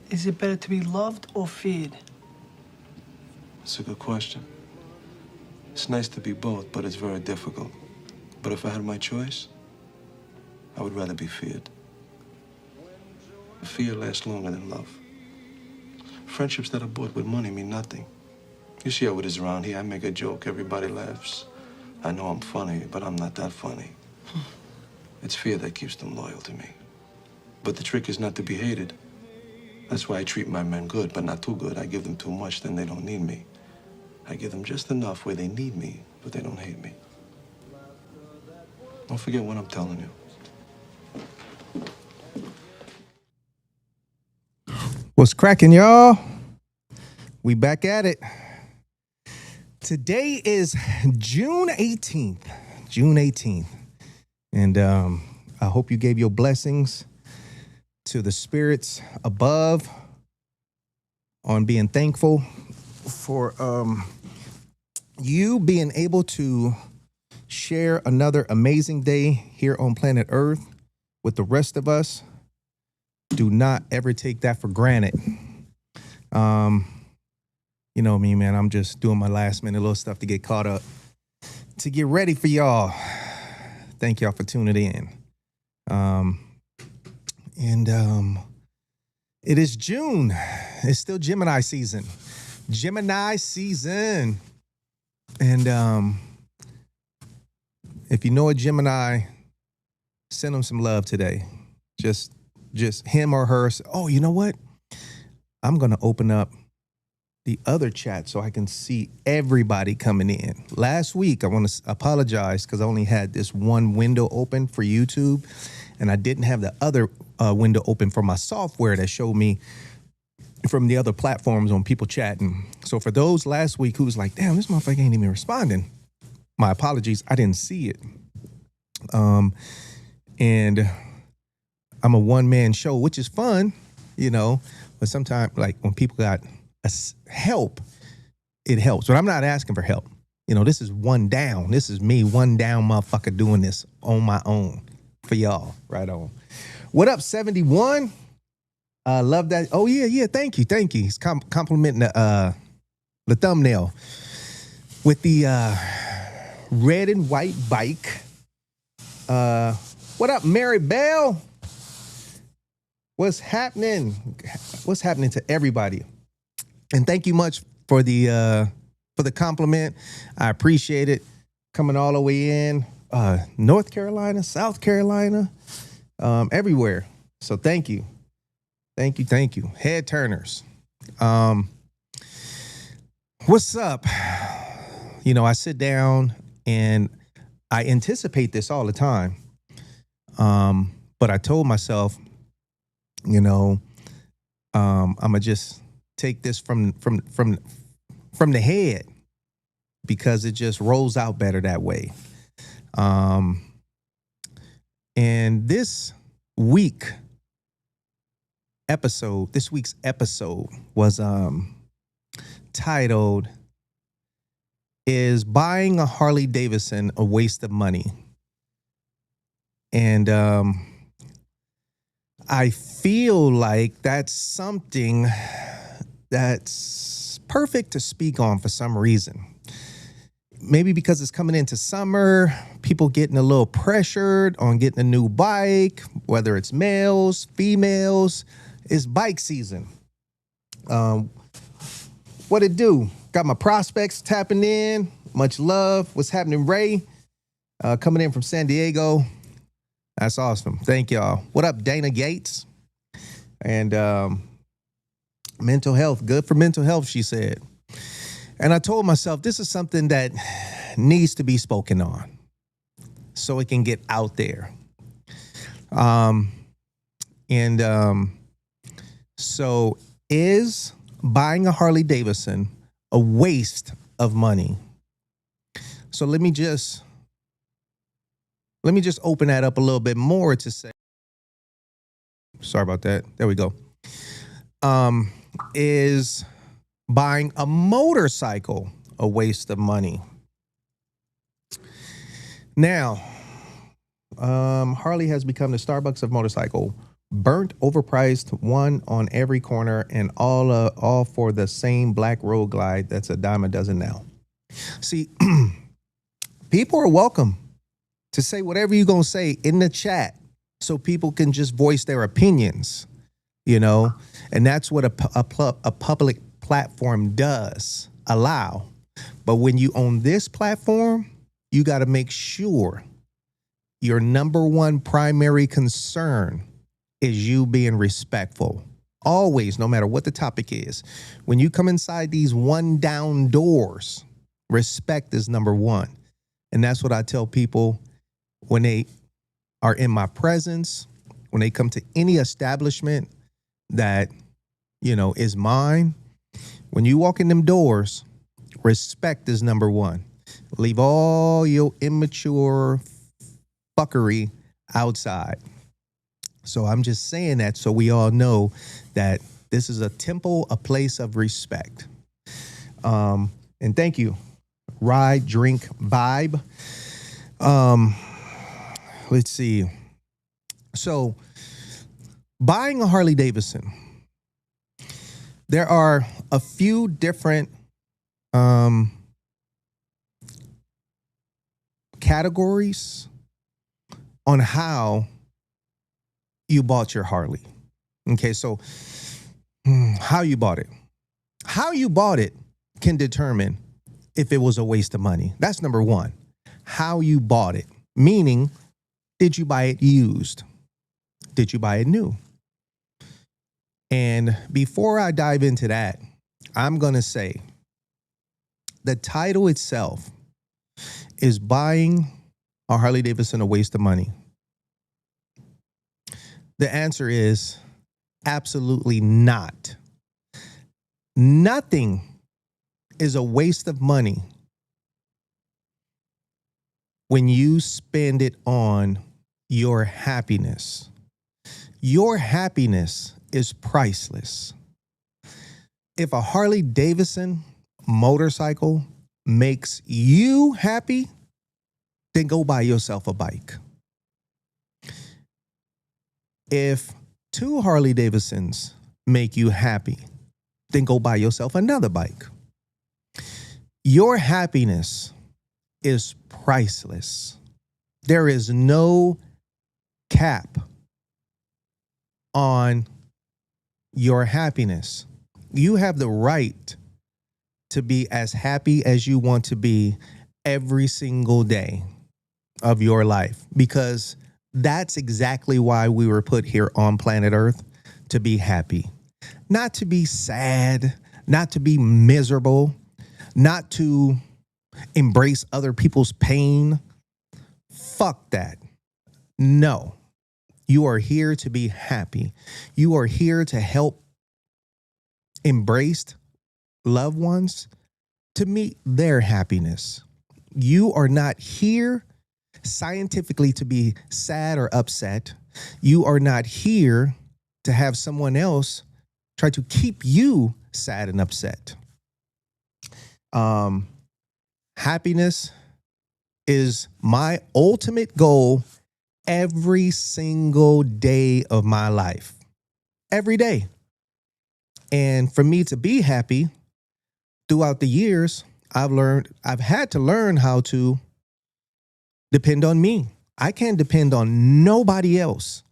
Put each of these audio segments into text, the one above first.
Is it better to be loved or feared? That's a good question. It's nice to be both, but it's very difficult. But if I had my choice, I would rather be feared. Fear lasts longer than love. Friendships that are bought with money mean nothing. You see how it is around here. I make a joke, everybody laughs. I know I'm funny, but I'm not that funny. It's fear that keeps them loyal to me. But the trick is not to be hated. That's why I treat my men good, but not too good. I give them too much, then they don't need me. I give them just enough where they need me, but they don't hate me. Don't forget what I'm telling you. What's cracking, y'all? We back at it. Today is June 18th. June 18th. And I hope you gave your blessings to the spirits above on being thankful for you being able to share another amazing day here on planet Earth with the rest of us. Do not ever take that for granted. You know me, man. I'm just doing my last minute little stuff to get caught up, to get ready for y'all. Thank y'all for tuning in. It is June. It's still Gemini season. Gemini season. And if you know a Gemini, send them some love today. Just him or her. Oh, you know what? I'm going to open up the other chat so I can see everybody coming in. Last week, I want to apologize because I only had this one window open for YouTube, and I didn't have the other window open for my software that showed me from the other platforms on people chatting. So for those last week who was like, damn, this motherfucker ain't even responding, my apologies. I didn't see it. And I'm a one-man show, which is fun, you know, but sometimes, like, when people got help, it helps. But I'm not asking for help. You know, this is one down. This is me, one down motherfucker doing this on my own for y'all. Right on. What up, 71? Love that. Oh, yeah. Thank you. He's complimenting the thumbnail with the red and white bike. What up, Mary Bell? What's happening? What's happening to everybody? And thank you much for the compliment. I appreciate it. Coming all the way in North Carolina, South Carolina, everywhere. So thank you. Head turners. What's up? You know, I sit down and I anticipate this all the time. But I told myself, you know, I'm gonna just take this from the head because it just rolls out better that way. And this week's episode was titled, "Is Buying a Harley Davidson a Waste of Money?" And I feel like that's something that's perfect to speak on for some reason. Maybe because it's coming into summer, people getting a little pressured on getting a new bike, whether it's males, females. It's bike season. What it do? Got my prospects tapping in. Much love. What's happening, Ray? Coming in from San Diego. That's awesome. Thank y'all. What up, Dana Gates? And mental health. Good for mental health, she said. And I told myself this is something that needs to be spoken on so it can get out there. So is buying a Harley Davidson a waste of money? So let me just open that up a little bit more to say, sorry about that. There we go. Is buying a motorcycle a waste of money? Now, Harley has become the Starbucks of motorcycle burnt, overpriced, one on every corner, and all for the same black road glide that's a dime a dozen now. See, people are welcome to say whatever you're going to say in the chat so people can just voice their opinions, you know, and that's what a public platform does allow. But when you own this platform, you got to make sure your number one primary concern is you being respectful. Always, no matter what the topic is. When you come inside these one down doors, respect is number one. And that's what I tell people when they are in my presence, when they come to any establishment that, you know, is mine. When you walk in them doors, respect is number one. Leave all your immature fuckery outside. So I'm just saying that so we all know that this is a temple, a place of respect. And thank you, Ride, Drink, Vibe. Let's see. So buying a Harley Davidson, there are a few different categories on how you bought your Harley. Okay, so how you bought it. How you bought it can determine if it was a waste of money. That's number one. How you bought it. Meaning, did you buy it used? Did you buy it new? And before I dive into that, I'm going to say the title itself is buying a Harley Davidson a waste of money. The answer is absolutely not. Nothing is a waste of money when you spend it on your happiness. Your happiness is priceless. If a Harley Davidson motorcycle makes you happy, then go buy yourself a bike. If two Harley Davidsons make you happy, then go buy yourself another bike. Your happiness is priceless. There is no cap on your happiness. You have the right to be as happy as you want to be every single day of your life, because that's exactly why we were put here on planet Earth, to be happy, not to be sad, not to be miserable, not to embrace other people's pain. Fuck that. No, you are here to be happy. You are here to help embraced loved ones to meet their happiness. You are not here scientifically to be sad or upset. You are not here to have someone else try to keep you sad and upset. Happiness is my ultimate goal every single day of my life. Every day. And for me to be happy throughout the years, I've had to learn how to depend on me. I can't depend on nobody else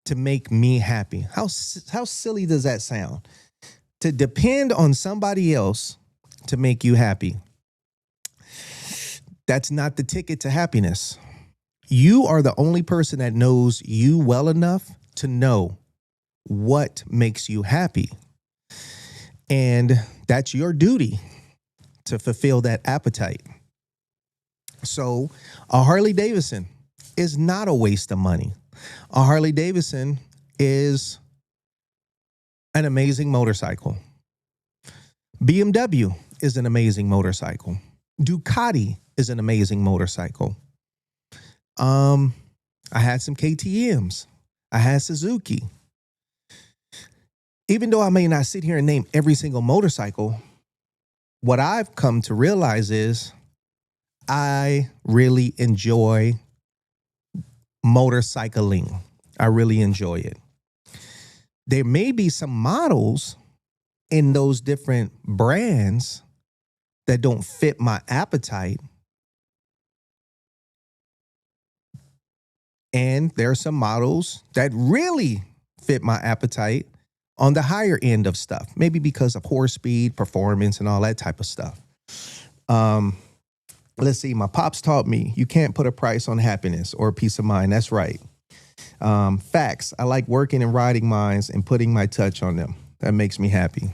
to make me happy. How silly does that sound? To depend on somebody else to make you happy. That's not the ticket to happiness. You are the only person that knows you well enough to know what makes you happy. And that's your duty to fulfill that appetite. So a Harley Davidson is not a waste of money. A Harley Davidson is an amazing motorcycle. BMW is an amazing motorcycle. Ducati is an amazing motorcycle. I had some KTMs. I had Suzuki. Even though I may not sit here and name every single motorcycle, what I've come to realize is I really enjoy motorcycling. I really enjoy it. there may be some models in those different brands that don't fit my appetite. And there are some models that really fit my appetite on the higher end of stuff, maybe because of horse speed, performance, and all that type of stuff. Let's see, my pops taught me you can't put a price on happiness or peace of mind. That's right. Facts. I like working and riding mines and putting my touch on them. That makes me happy.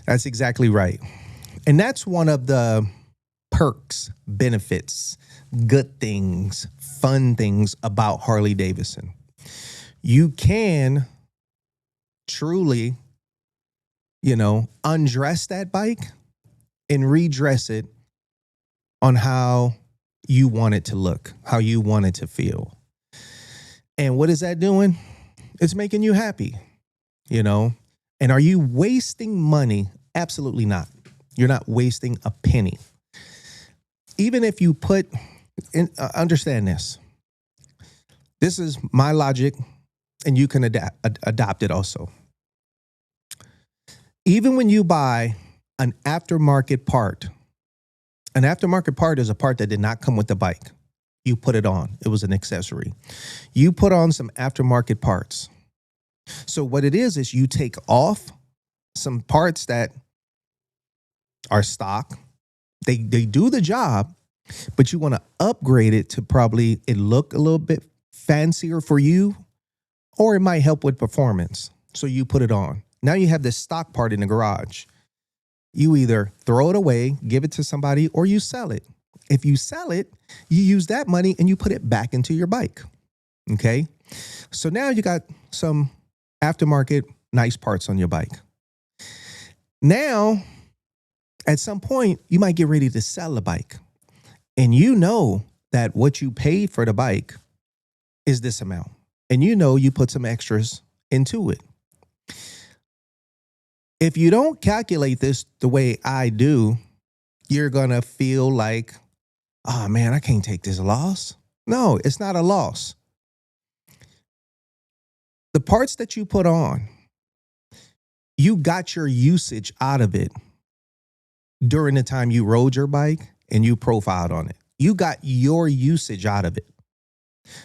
That's exactly right. And that's one of the perks, benefits, good things, fun things about Harley Davidson. You can truly, undress that bike and redress it on how you want it to look, how you want it to feel. And what is that doing? It's making you happy, And are you wasting money? Absolutely not. You're not wasting a penny. Even if you understand this. This is my logic, and you can adopt it also. Even when you buy an aftermarket part is a part that did not come with the bike. You put it on. It was an accessory. You put on some aftermarket parts. So what it is you take off some parts that are stock. They do the job, but you want to upgrade it to probably it look a little bit fancier for you, or it might help with performance. So you put it on. Now you have this stock part in the garage. You either throw it away, give it to somebody, or you sell it. If you sell it, you use that money and you put it back into your bike. Okay? So now you got some aftermarket nice parts on your bike. Now, at some point, you might get ready to sell the bike. And you know that what you paid for the bike is this amount. And you put some extras into it. If you don't calculate this the way I do, you're going to feel like, oh man, I can't take this loss. No, it's not a loss. The parts that you put on, you got your usage out of it during the time you rode your bike and you profiled on it. You got your usage out of it.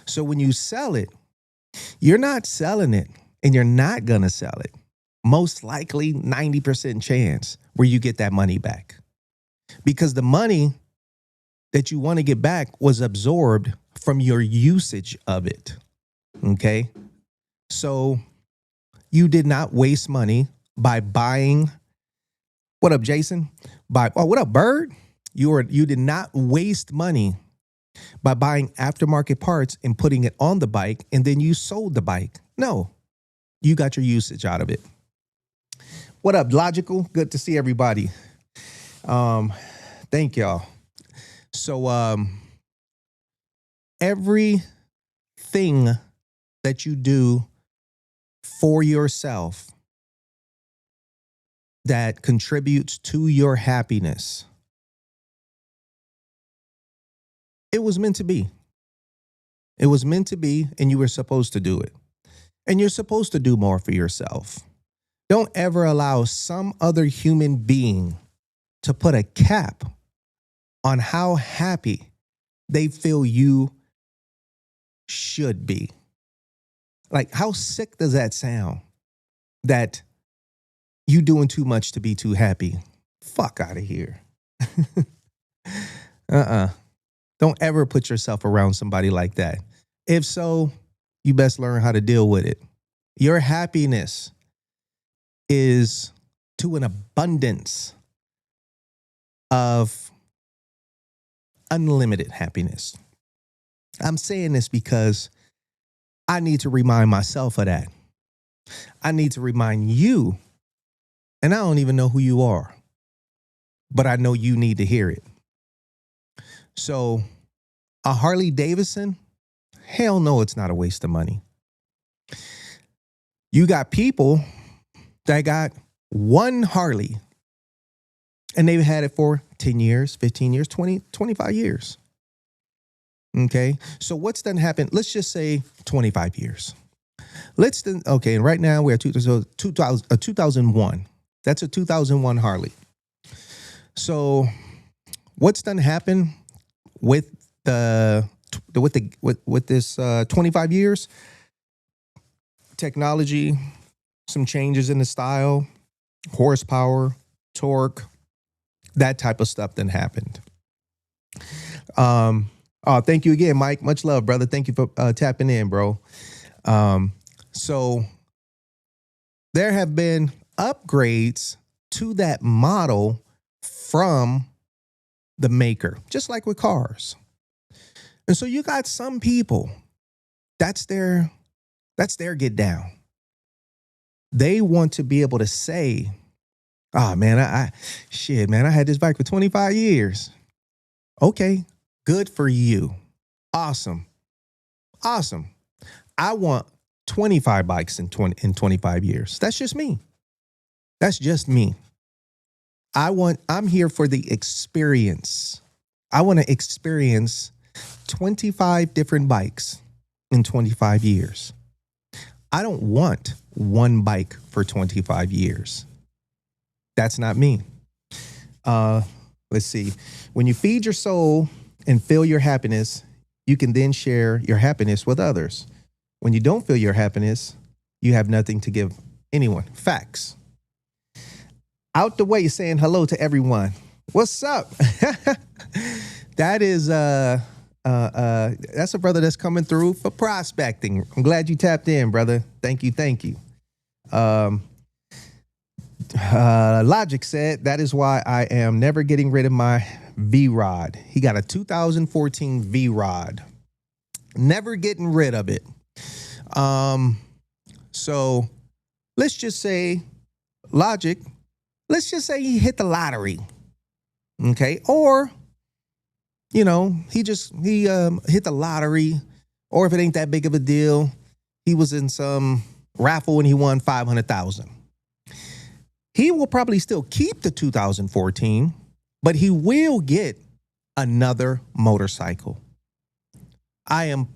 So when you sell it, you're not selling it and you're not going to sell it. Most likely 90% chance where you get that money back. Because the money that you want to get back was absorbed from your usage of it. Okay? So you did not waste money by buying. What up, Jason? What up, Bird? You did not waste money by buying aftermarket parts and putting it on the bike, and then you sold the bike. No, you got your usage out of it. What up, Logical? Good to see everybody. Thank y'all. So everything that you do for yourself that contributes to your happiness, it was meant to be. It was meant to be, and you were supposed to do it. And you're supposed to do more for yourself. Don't ever allow some other human being to put a cap on how happy they feel you should be. Like, how sick does that sound? That you doing too much to be too happy. Fuck out of here. Don't ever put yourself around somebody like that. If so, you best learn how to deal with it. Your happiness is to an abundance of unlimited happiness. I'm saying this because I need to remind myself of that. I need to remind you, and I don't even know who you are, but I know you need to hear it. So a Harley Davidson, hell no, it's not a waste of money. You got people that got one Harley and they've had it for 10 years, 15 years, 20, 25 years. Okay. So what's done happened? Let's just say 25 years. Okay, and right now we're at 2001. That's a 2001 Harley. So what's done happen with this 25 years? Technology, some changes in the style, horsepower, torque, that type of stuff then happened. Thank you again, Mike. Much love, brother. Thank you for tapping in, bro. So there have been upgrades to that model from the maker, just like with cars. And so you got some people, that's their get down. They want to be able to say, oh man, I had this bike for 25 years. Okay, good for you. Awesome. I want 25 bikes in 25 years. That's just me. I'm here for the experience. I want to experience 25 different bikes in 25 years. I don't want one bike for 25 years. That's not me. Let's see. When you feed your soul and feel your happiness, you can then share your happiness with others. When you don't feel your happiness, you have nothing to give anyone. Facts. Out the way, saying hello to everyone. What's up? That is that's a brother that's coming through for prospecting. I'm glad you tapped in, brother. Thank you. Logic said, that is why I am never getting rid of my V-Rod. He got a 2014 V-Rod. Never getting rid of it. So let's just say, Logic, let's just say he hit the lottery. Okay. Or, he hit the lottery, or if it ain't that big of a deal, he was in some raffle and he won 500,000. He will probably still keep the 2014, but he will get another motorcycle. I am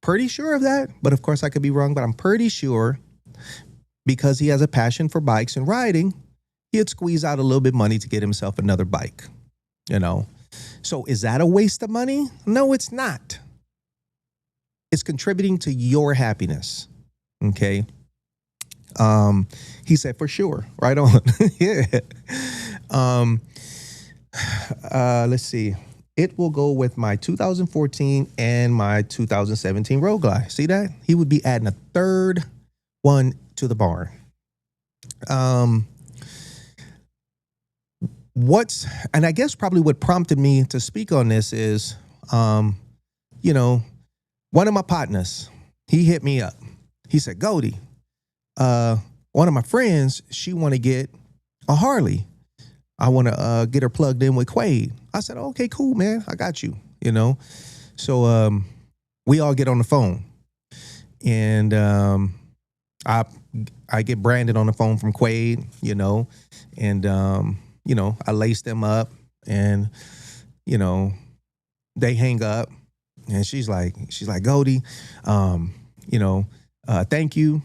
pretty sure of that, but of course I could be wrong, but I'm pretty sure because he has a passion for bikes and riding, he'd squeeze out a little bit of money to get himself another bike, So is that a waste of money? No, it's not. It's contributing to your happiness. Okay. He said, for sure. Right on. Yeah. Let's see. It will go with my 2014 and my 2017 Road Glide. See that? He would be adding a third one to the barn. And I guess probably what prompted me to speak on this is, one of my partners, he hit me up. He said, Goldie, one of my friends, she want to get a Harley. I want to get her plugged in with Quade. I said, okay, cool, man. I got you, So we all get on the phone. And I get Brandon on the phone from Quade, and, I lace them up and, they hang up and she's like, Goldie, thank you.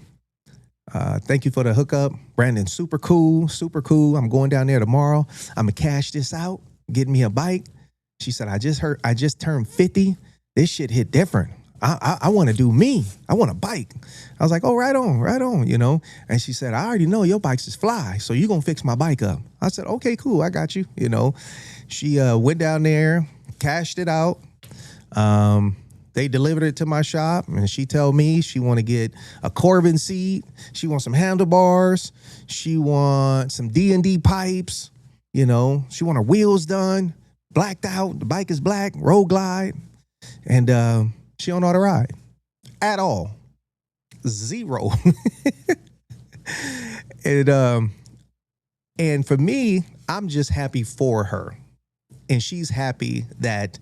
Thank you for the hookup. Brandon, super cool. I'm going down there tomorrow. I'm gonna cash this out, get me a bike. She said, I just turned 50. This shit hit different. I want to do me. I want a bike. I was like, oh, right on, And she said, I already know your bikes is fly, so you gonna fix my bike up. I said, okay, cool, I got you. She went down there, cashed it out. They delivered it to my shop, and she told me she want to get a Corbin seat. She wants some handlebars. She wants some D&D pipes. She want her wheels done, blacked out. The bike is black, Road Glide, and she don't know how to ride at all. Zero. And for me, I'm just happy for her, and she's happy that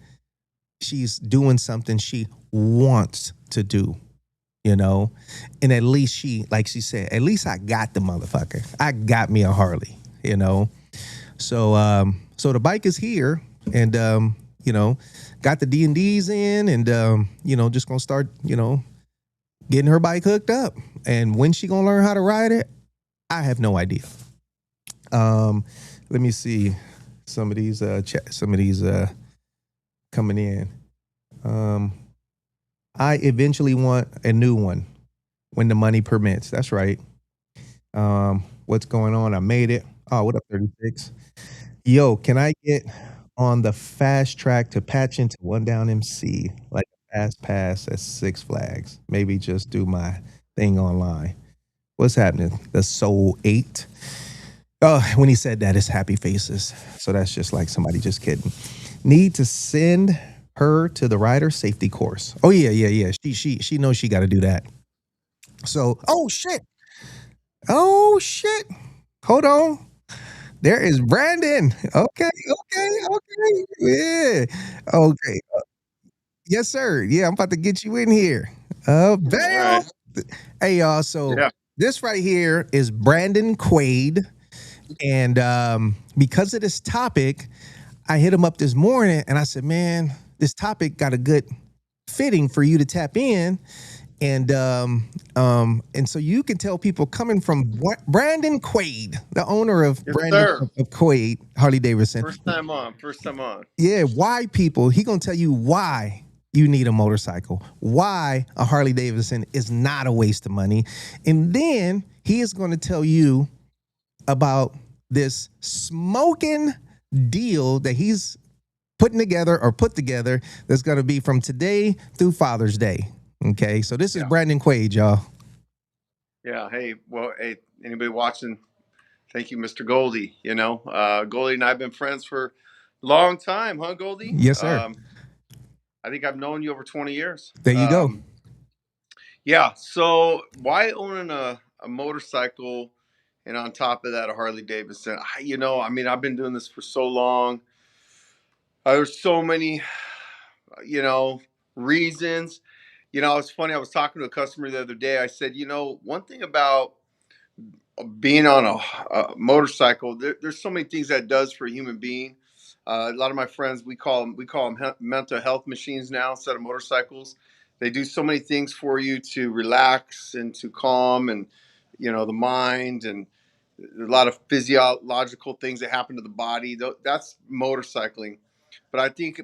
she's doing something she wants to do, and at least she, like she said, at least I got the motherfucker. I got me a Harley, So the bike is here, and got the D&Ds in, and just gonna start, getting her bike hooked up. And when she gonna learn how to ride it, I have no idea. Let me see some of these coming in. I eventually want a new one when the money permits. That's right. What's going on? I made it. Oh, what up, 36? Yo, can I get on the fast track to patch into One Down MC, like a fast pass at Six Flags? Maybe just do my thing online. What's happening? The Soul 8. Oh, when he said that, it's happy faces. So that's just like somebody just kidding. Need to send her to the rider safety course. Oh yeah. She knows she got to do that. So, oh shit. Hold on. There is Brandon. Okay. Yeah. Okay. Yes, sir. Yeah, I'm about to get you in here. Bam. Right. Hey, y'all. So Yeah. this right here is Brandon Quaid. And because of this topic, I hit him up this morning and I said, man, this topic got a good fitting for you to tap in. And so you can tell people coming from Brandon Quaid, the owner of Yes, Brandon sir. of Quaid, Harley Davidson. First time on. Yeah, why people, he gonna tell you why you need a motorcycle, why a Harley Davidson is not a waste of money. And then he is gonna tell you about this smoking deal that he's put together that's going to be from today through Father's Day. Okay, so this is Brandon Quaid, y'all. Yeah. Hey, anybody watching? Thank you, Mr. Goldie. Goldie and I have been friends for a long time, huh, Goldie? Yes, sir. I think I've known you over 20 years. There you go. Yeah. So why owning a motorcycle and on top of that, a Harley Davidson? I've been doing this for so long. There's so many, reasons. It's funny. I was talking to a customer the other day. I said, one thing about being on a motorcycle, there's so many things that it does for a human being. A lot of my friends, we call them mental health machines now instead of motorcycles. They do so many things for you to relax and to calm and the mind, and a lot of physiological things that happen to the body. That's motorcycling. But I think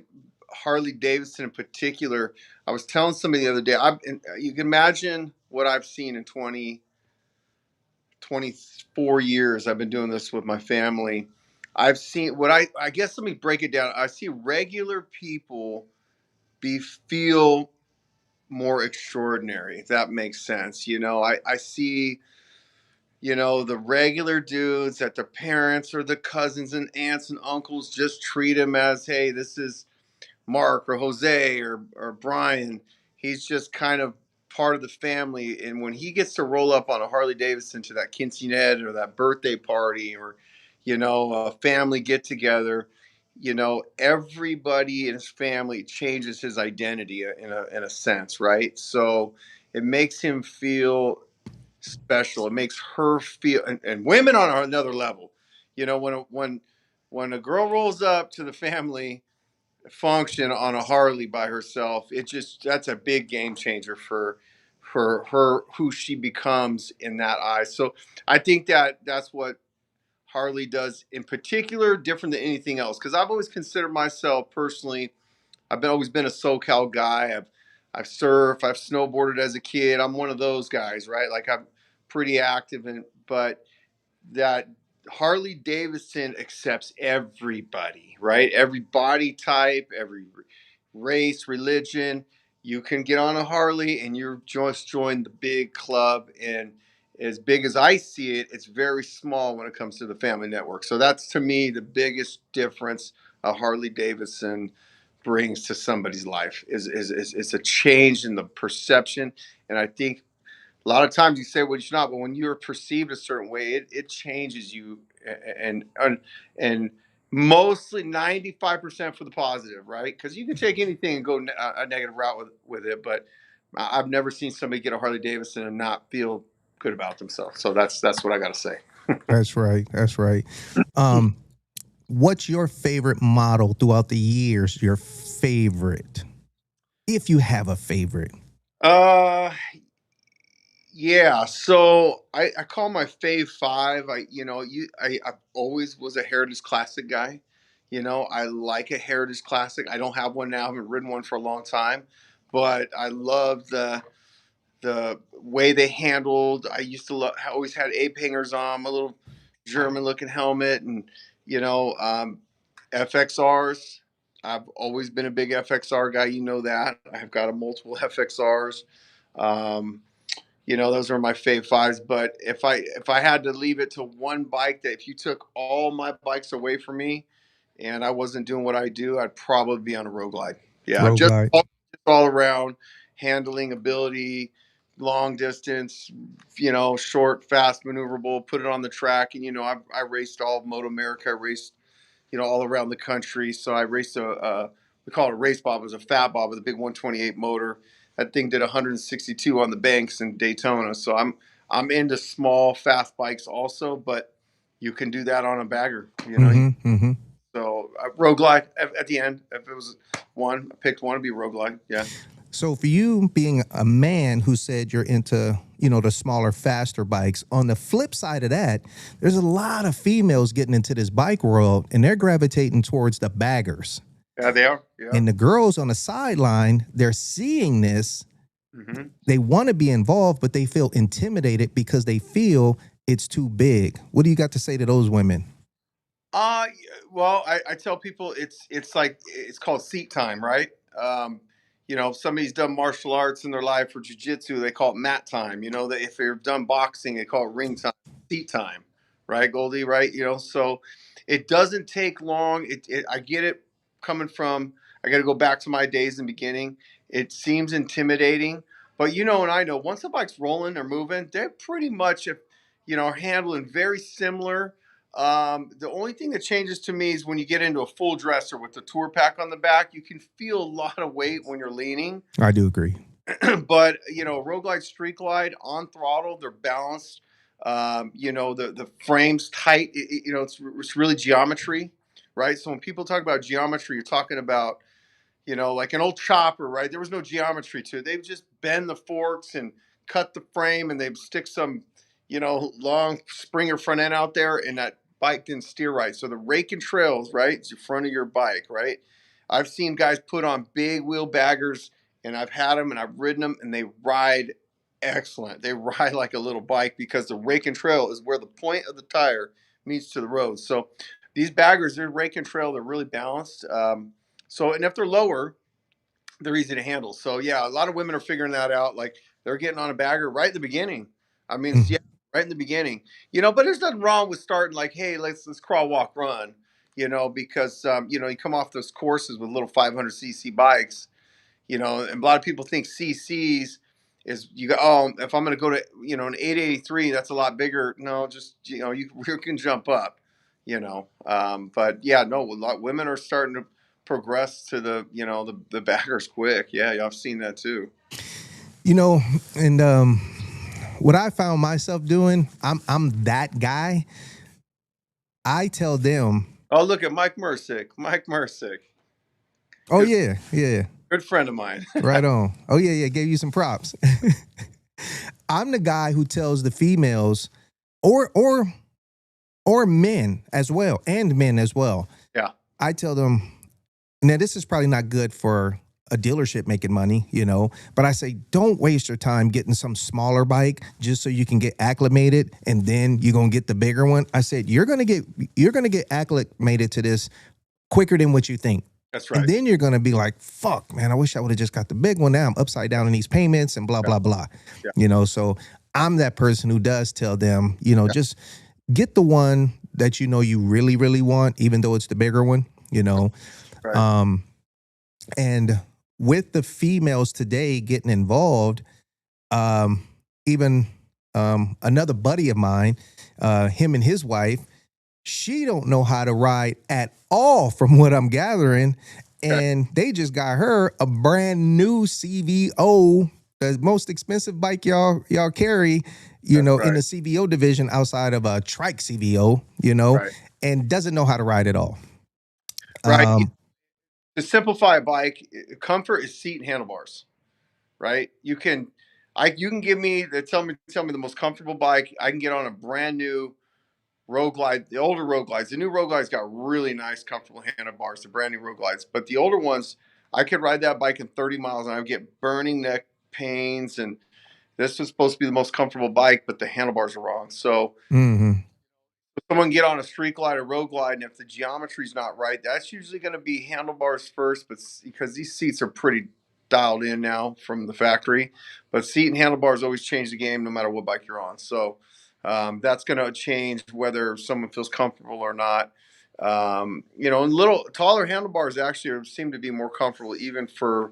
Harley Davidson in particular, I was telling somebody the other day, you can imagine what I've seen in 24 years I've been doing this with my family. I've seen what I guess, let me break it down. I see regular people feel more extraordinary, if that makes sense. I see, the regular dudes that their parents or the cousins and aunts and uncles just treat them as, hey, this is Mark or Jose or Brian. He's just kind of part of the family. And when he gets to roll up on a Harley Davidson to that quinceanera or that birthday party or, a family get together, everybody in his family changes his identity in a sense, right? So it makes him feel special. It makes her feel, and women on another level. When a girl rolls up to the family function on a Harley by herself, that's a big game changer for her, who she becomes in that eye. So I think that's what Harley does in particular different than anything else, because I've always considered myself personally, always been a SoCal guy. I've surfed, I've snowboarded as a kid. I'm one of those guys, right? Like, I'm pretty active, but that Harley Davidson accepts everybody, right? Every body type, every race, religion. You can get on a Harley and you're just joined the big club. And as big as I see it, it's very small when it comes to the family network. So that's, to me, the biggest difference a Harley Davidson brings to somebody's life is a change in the perception. And I think a lot of times you say what you're not, but when you're perceived a certain way, it changes you, and mostly 95% for the positive, right? Because you can take anything and go a negative route with it, but I've never seen somebody get a Harley Davidson and not feel good about themselves. So that's what I got to say. That's right. What's your favorite model throughout the years? Your favorite, if you have a favorite. Yeah, so I call my fave five. I always was a Heritage Classic guy. I like a Heritage Classic. I don't have one now. I haven't ridden one for a long time, but I love the way they handled. I used to love. I always had ape hangers on, my little German looking helmet, and you know um, FXRs. I've always been a big FXR guy. You know that. I've got a multiple FXRs. Um, those are my fave fives. But if I had to leave it to one bike, that if you took all my bikes away from me and I wasn't doing what I do, I'd probably be on a road glide. Yeah, just Roguelike. all around handling ability, long distance, short, fast, maneuverable. Put it on the track, and I raced all of Moto America. I raced all around the country. So I raced we call it a race bob. It was a fat bob with a big 128 motor. That thing did 162 on the banks in Daytona. So I'm into small, fast bikes also, but you can do that on a bagger. So roguelike at the end. If it was one, I picked one to be roguelike. Yeah. So for you being a man who said you're into, the smaller, faster bikes, on the flip side of that, there's a lot of females getting into this bike world and they're gravitating towards the baggers. Yeah, they are. Yeah. And the girls on the sideline, they're seeing this. Mm-hmm. They want to be involved, but they feel intimidated because they feel it's too big. What do you got to say to those women? Well, I tell people it's called seat time, right? If somebody's done martial arts in their life or jujitsu, they call it mat time. That if they've done boxing, they call it ring time, seat time, right, Goldie? Right? So it doesn't take long. I get it coming from. I got to go back to my days in the beginning. It seems intimidating, but and I know once the bike's rolling or moving, they're pretty much are handling very similar. The only thing that changes to me is when you get into a full dresser with the tour pack on the back, you can feel a lot of weight when you're leaning. I do agree. But Road Glide, Street Glide on throttle, they're balanced. The frame's tight. It's really geometry, right? So when people talk about geometry, you're talking about like an old chopper, right? There was no geometry to it. They would just bend the forks and cut the frame, and they'd stick some long Springer front end out there, and that bike didn't steer right. So the rake and trails, right, it's the front of your bike, right? I've seen guys put on big wheel baggers, and I've had them and I've ridden them, and they ride excellent. They ride like a little bike because the rake and trail is where the point of the tire meets to the road. So these baggers, they're rake and trail, they're really balanced. And if they're lower, they're easy to handle. So yeah, a lot of women are figuring that out. Like they're getting on a bagger right at the beginning. I mean, yeah, right in the beginning. But there's nothing wrong with starting like, hey, let's crawl, walk, run. Because you come off those courses with little 500cc bikes. And a lot of people think CCs is you go. Oh, if I'm going to go to an 883, that's a lot bigger. No, just you can jump up. But yeah, no, a lot women are starting to progress to the baggers quick. Yeah, I've seen that too. And what I found myself doing, I'm that guy. I tell them. Oh, look at Mike Mersick. Mike Mersick. Oh, yeah. Good friend of mine. Right on. Oh, yeah. Gave you some props. I'm the guy who tells the females or men as well, and men as well. Yeah. I tell them, now this is probably not good for a dealership making money, but I say, don't waste your time getting some smaller bike just so you can get acclimated and then you're going to get the bigger one. I said, you're going to get acclimated to this quicker than what you think. That's right. And then you're going to be like, fuck, man, I wish I would have just got the big one. Now I'm upside down in these payments and blah, blah, blah. Yeah. So I'm that person who does tell them, just get the one that you really, really want, even though it's the bigger one, Right. And with the females today getting involved, even another buddy of mine, him and his wife, she don't know how to ride at all from what I'm gathering. And they just got her a brand new CVO, the most expensive bike y'all carry, in the CVO division outside of a trike CVO, and doesn't know how to ride at all. Right. To simplify a bike, comfort is seat and handlebars, right? You can, You can give me tell me the most comfortable bike. I can get on a brand new Road Glide. The older Road Glides, the new Road Glides got really nice, comfortable handlebars. The brand new Road Glides, but the older ones, I could ride that bike in 30 miles and I would get burning neck pains. And this was supposed to be the most comfortable bike, but the handlebars are wrong. So Mm-hmm. someone get on a street glide or road glide, and if the geometry's not right, that's usually going to be handlebars first. But because these seats are pretty dialed in now from the factory, but seat and handlebars always change the game no matter what bike you're on. So that's going to change whether someone feels comfortable or not. And little taller handlebars actually seem to be more comfortable, even for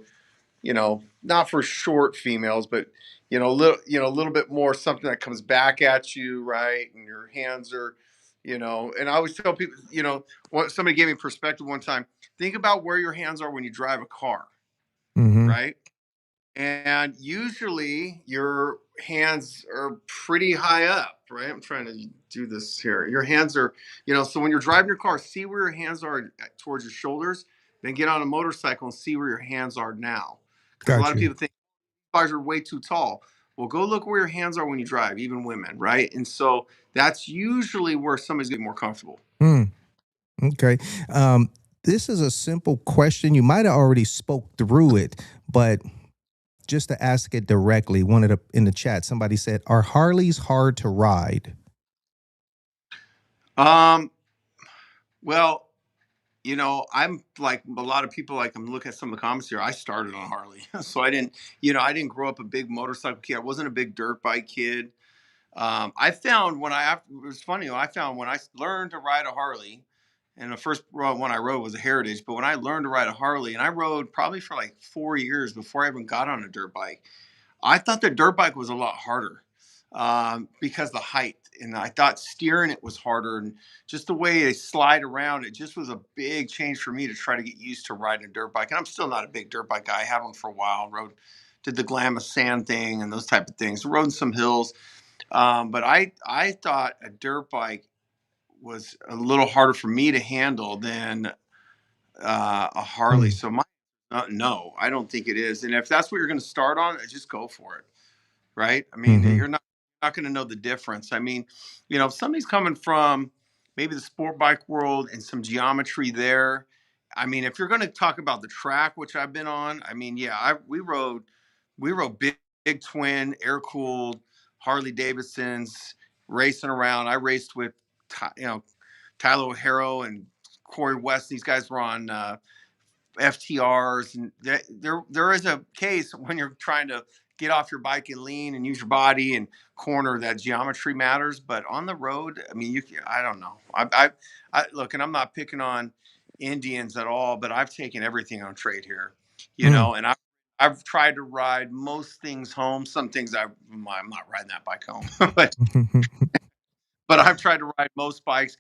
not for short females, but a little bit more something that comes back at you, right? And your hands are, and I always tell people, somebody gave me perspective one time. Think about where your hands are when you drive a car, Mm-hmm. right? And usually your hands are pretty high up, right? I'm trying to do this here. Your hands are, so when you're driving your car, see where your hands are towards your shoulders, then get on a motorcycle and see where your hands are now. Because a lot Got of you. people think cars are way too tall. Well, go look where your hands are when you drive, even women, right? And so that's usually where somebody's getting more comfortable. Mm. Okay. This is a simple question. You might have already spoke through it, but just to ask it directly, in the chat, somebody said, "Are Harleys hard to ride?" Um, well, I'm like a lot of people, like I'm looking at some of the comments here. I started on Harley. So I didn't grow up a big motorcycle kid. I wasn't a big dirt bike kid. I found it was funny. I found when I learned to ride a Harley, and the first one I rode was a Heritage. But when I learned to ride a Harley, and I rode probably for like 4 years before I even got on a dirt bike, I thought the dirt bike was a lot harder because the height, and I thought steering it was harder, and just the way they slide around. It just was a big change for me to try to get used to riding a dirt bike. And I'm still not a big dirt bike guy. I had one for a while. Did the Glamis sand thing and those type of things. Rode some hills, but I thought a dirt bike was a little harder for me to handle than a Harley. Mm. So no, I don't think it is. And if that's what you're going to start on, just go for it. Right? I mean, Mm-hmm. you're not going to know the difference. I mean, if somebody's coming from maybe the sport bike world and some geometry there, I mean, if you're going to talk about the track, which I've been on, I mean, yeah, we rode big twin air cooled Harley Davidsons racing around. I raced with, Tyler O'Hara and Corey West. These guys were on FTRs, and there is a case when you're trying to get off your bike and lean and use your body and corner, that geometry matters. But on the road, I mean, I don't know. I look, and I'm not picking on Indians at all, but I've taken everything on trade here, Mm. and I've tried to ride most things home. Some things I'm not riding that bike home, but I've tried to ride most bikes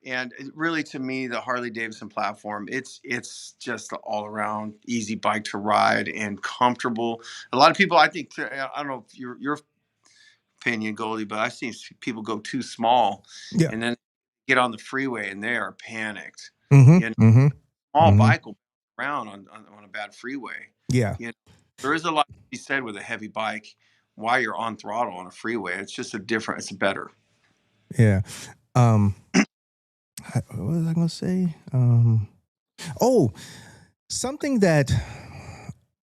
and really, to me, the Harley Davidson platform, it's just an all around easy bike to ride and comfortable. A lot of people, I think, I don't know if your opinion, Goldie, but I've seen people go too small Yeah. and then get on the freeway and they are panicked. Mm-hmm. You know, Mm-hmm. small Mm-hmm. bike will bounce around on a bad freeway. Yeah. You know, there is a lot to be said with a heavy bike while you're on throttle on a freeway. It's just it's better. Yeah. What was I gonna say? Oh, something that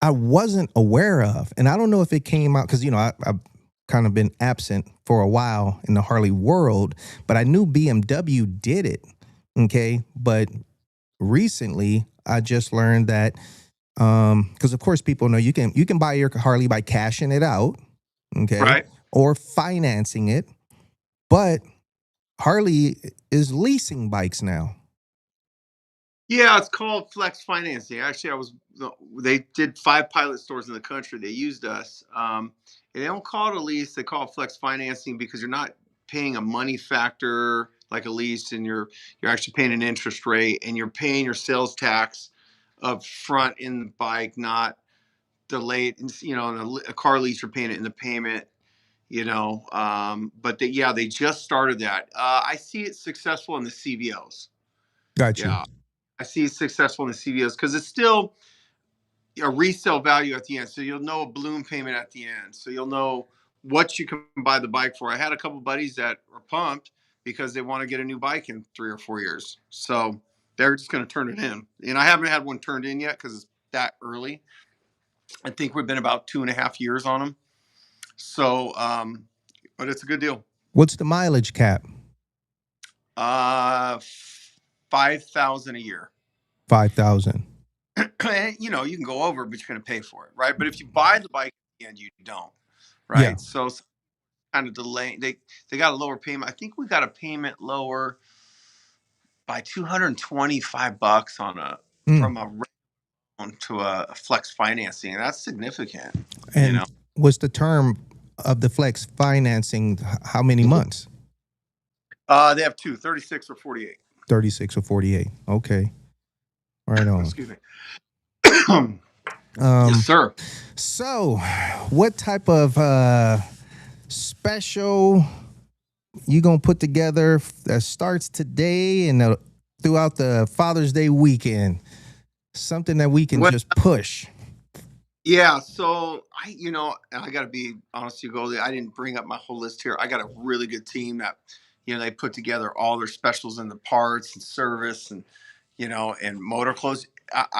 I wasn't aware of, and I don't know if it came out because I've kind of been absent for a while in the Harley world, but I knew BMW did it. Okay, but recently I just learned that because of course people know you can buy your Harley by cashing it out, okay, Right. or financing it, but Harley is leasing bikes now. Yeah, it's called flex financing. Actually, they did 5 pilot stores in the country. They used us. And they don't call it a lease. They call it flex financing because you're not paying a money factor like a lease, and you're actually paying an interest rate, and you're paying your sales tax up front in the bike, not delayed. In a car lease, you're paying it in the payment. But they just started that. I see it successful in the CVOs. Got you. Yeah. I see it's successful in the CVOs because it's still a resale value at the end. So you'll know a balloon payment at the end. So you'll know what you can buy the bike for. I had a couple buddies that are pumped because they want to get a new bike in 3 or 4 years. So they're just going to turn it in. And I haven't had one turned in yet because it's that early. I think we've been about 2.5 years on them. So, but it's a good deal. What's the mileage cap? 5,000 a year. 5,000. And, you know, you can go over, but you're going to pay for it, right? But if you buy the bike at the end, you don't, right? Yeah. So kind of delaying. They got a lower payment. I think we got a payment lower by $225 on from a loan to a flex financing, and that's significant. And you know? what's the term of the flex financing? How many months? They have 36 or 48. 36 or 48. Okay. Right on. Excuse me. Yes, sir. So, what type of special you gonna put together that starts today and throughout the Father's Day weekend? Something that we can just push. Yeah, so and I got to be honest with you, Goldie. I didn't bring up my whole list here. I got a really good team that, they put together all their specials in the parts and service and, and motor clothes.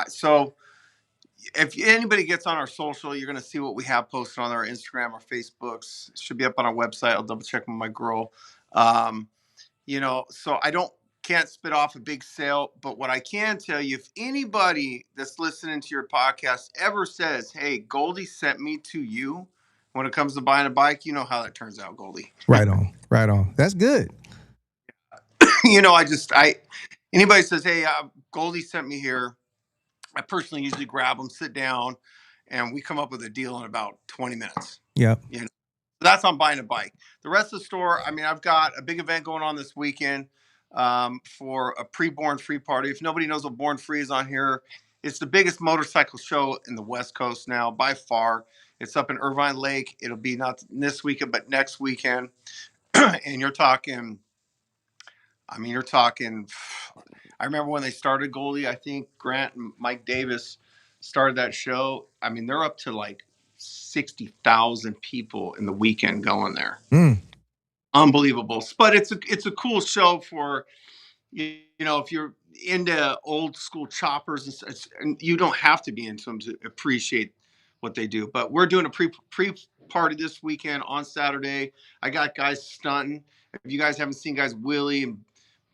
So if anybody gets on our social, you're going to see what we have posted on our Instagram or Facebooks. It should be up on our website. I'll double check with my girl. So I can't spit off a big sale, but what I can tell you, if anybody that's listening to your podcast ever says, "Hey, Goldie sent me to you," when it comes to buying a bike, you know how that turns out, Goldie. Right on. That's good. Anybody says, "Hey, Goldie sent me here," I personally usually grab them, sit down, and we come up with a deal in about 20 minutes. Yeah. That's on buying a bike. The rest of the store, I've got a big event going on this weekend for a pre-Born Free party. If nobody knows what Born Free is on here, it's the biggest motorcycle show in the West Coast now by far. It's up in Irvine Lake. It'll be not this weekend, but next weekend. And you're talking, I remember when they started Goldie, I think Grant and Mike Davis started that show. They're up to like 60,000 people in the weekend going there. Unbelievable. But it's a cool show for, if you're into old school choppers, and you don't have to be into them to appreciate what they do. But we're doing a pre party this weekend on Saturday. I got guys stunting. If you guys haven't seen guys wheelie and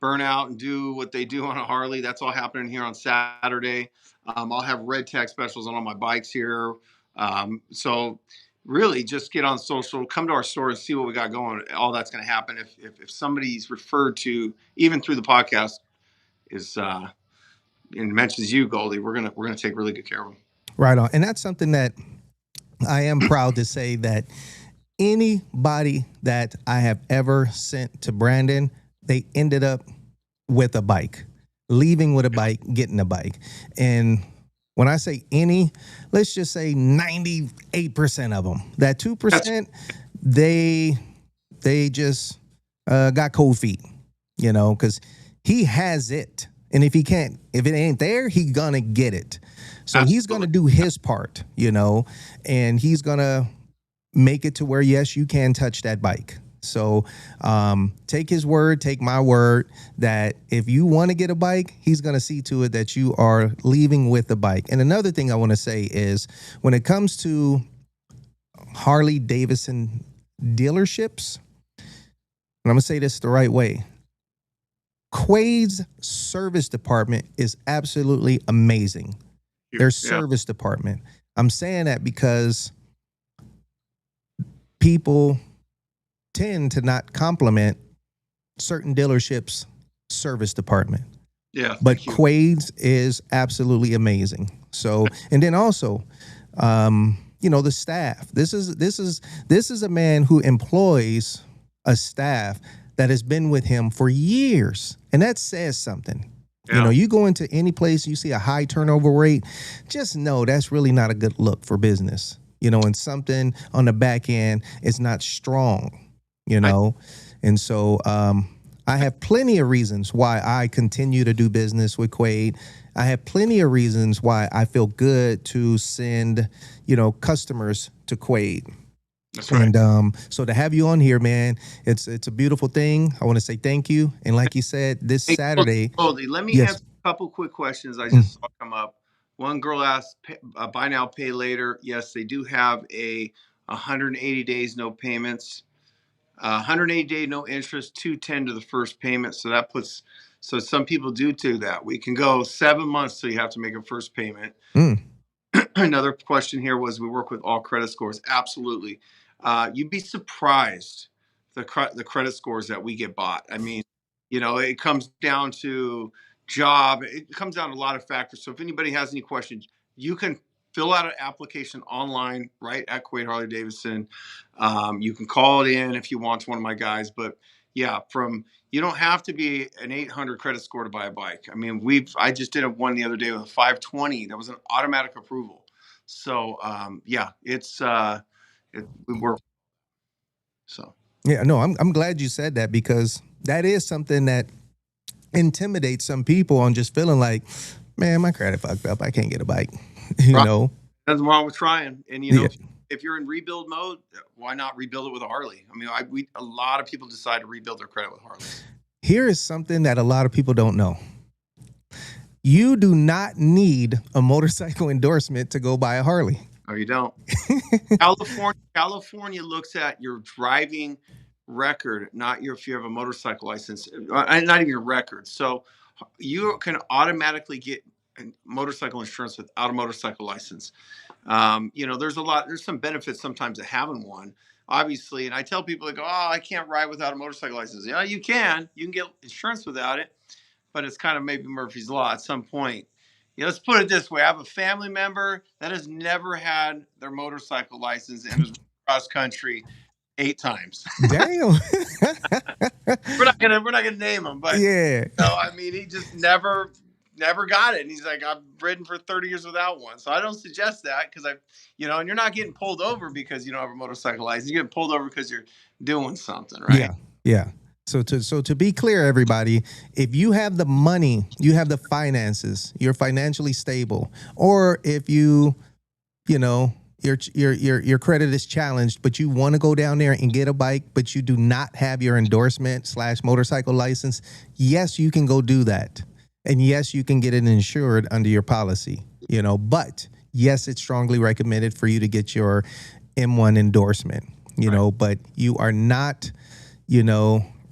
burn out and do what they do on a Harley, that's all happening here on Saturday. I'll have red tag specials on all my bikes here. So really just get on social, come to our store and see what we got going. All that's going to happen. If somebody's referred to, even through the podcast, and mentions you, Goldie, we're gonna take really good care of them. Right on. And that's something that I am proud to say, that anybody that I have ever sent to Brandon, they ended up with a bike, leaving with a bike, getting a bike. And when I say any, let's just say 98% of them. That 2%, they just got cold feet, because he has it. And if it ain't there, he gonna get it. So Absolutely. He's gonna do his part, and he's gonna make it to where, yes, you can touch that bike. So take his word, take my word, that if you want to get a bike, he's going to see to it that you are leaving with a bike. And another thing I want to say is, when it comes to Harley Davidson dealerships, and I'm going to say this the right way, Quade's service department is absolutely amazing. Their service department. I'm saying that because people tend to not compliment certain dealerships' service department. Yeah. But Quade's is absolutely amazing. So, and then also, the staff. This is a man who employs a staff that has been with him for years. And that says something. Yeah. You go into any place, you see a high turnover rate, just know that's really not a good look for business. And something on the back end is not strong. And so I have plenty of reasons why I continue to do business with Quaid. I have plenty of reasons why I feel good to send, customers to Quaid. That's right. And so to have you on here, man, it's a beautiful thing. I want to say thank you. And like you said, this Hey, Saturday. Goldie, let me Yes. ask a couple quick questions I Mm. just saw come up. One girl asked, buy now, pay later. Yes, they do have a 180 days, no payments. 180 day, no interest, 210 to the first payment. So some people do that. We can go 7 months till you have to make a first payment. Mm. Another question here was, we work with all credit scores. Absolutely. You'd be surprised the credit scores that we get bought. I mean, it comes down to job. It comes down to a lot of factors. So if anybody has any questions, you can fill out an application online, right, at Quaid Harley Davidson. You can call it in if you want to one of my guys. But yeah, you don't have to be an 800 credit score to buy a bike. I mean, I just did one the other day with a 520. That was an automatic approval. So yeah, we work. So Yeah, no, I'm glad you said that, because that is something that intimidates some people on just feeling like, man, my credit fucked up. I can't get a bike. Right. Know. Nothing wrong with trying. And Yeah. if you're in rebuild mode, why not rebuild it with a Harley? I mean, a lot of people decide to rebuild their credit with Harleys. Here is something that a lot of people don't know. You do not need a motorcycle endorsement to go buy a Harley. Oh, you don't. California looks at your driving record, not if you have a motorcycle license, not even your record. So you can automatically get motorcycle insurance without a motorcycle license. There's some benefits sometimes to having one, obviously. And I tell people, they go, oh, I can't ride without a motorcycle license. Yeah, you can get insurance without it, but it's kind of maybe Murphy's Law at some point. Let's put it this way. I have a family member that has never had their motorcycle license and was cross country 8 times. Damn. We're not gonna name him, but yeah. I mean, he just never got it. And he's like, I've ridden for 30 years without one. So I don't suggest that, because and you're not getting pulled over because you don't have a motorcycle license. You're getting pulled over because you're doing something, right? Yeah. Yeah. So to be clear, everybody, if you have the money, you have the finances, you're financially stable, or if your credit is challenged, but you want to go down there and get a bike, but you do not have your endorsement / motorcycle license, yes, you can go do that. And yes, you can get it insured under your policy, but yes, it's strongly recommended for you to get your M1 endorsement, but you are not,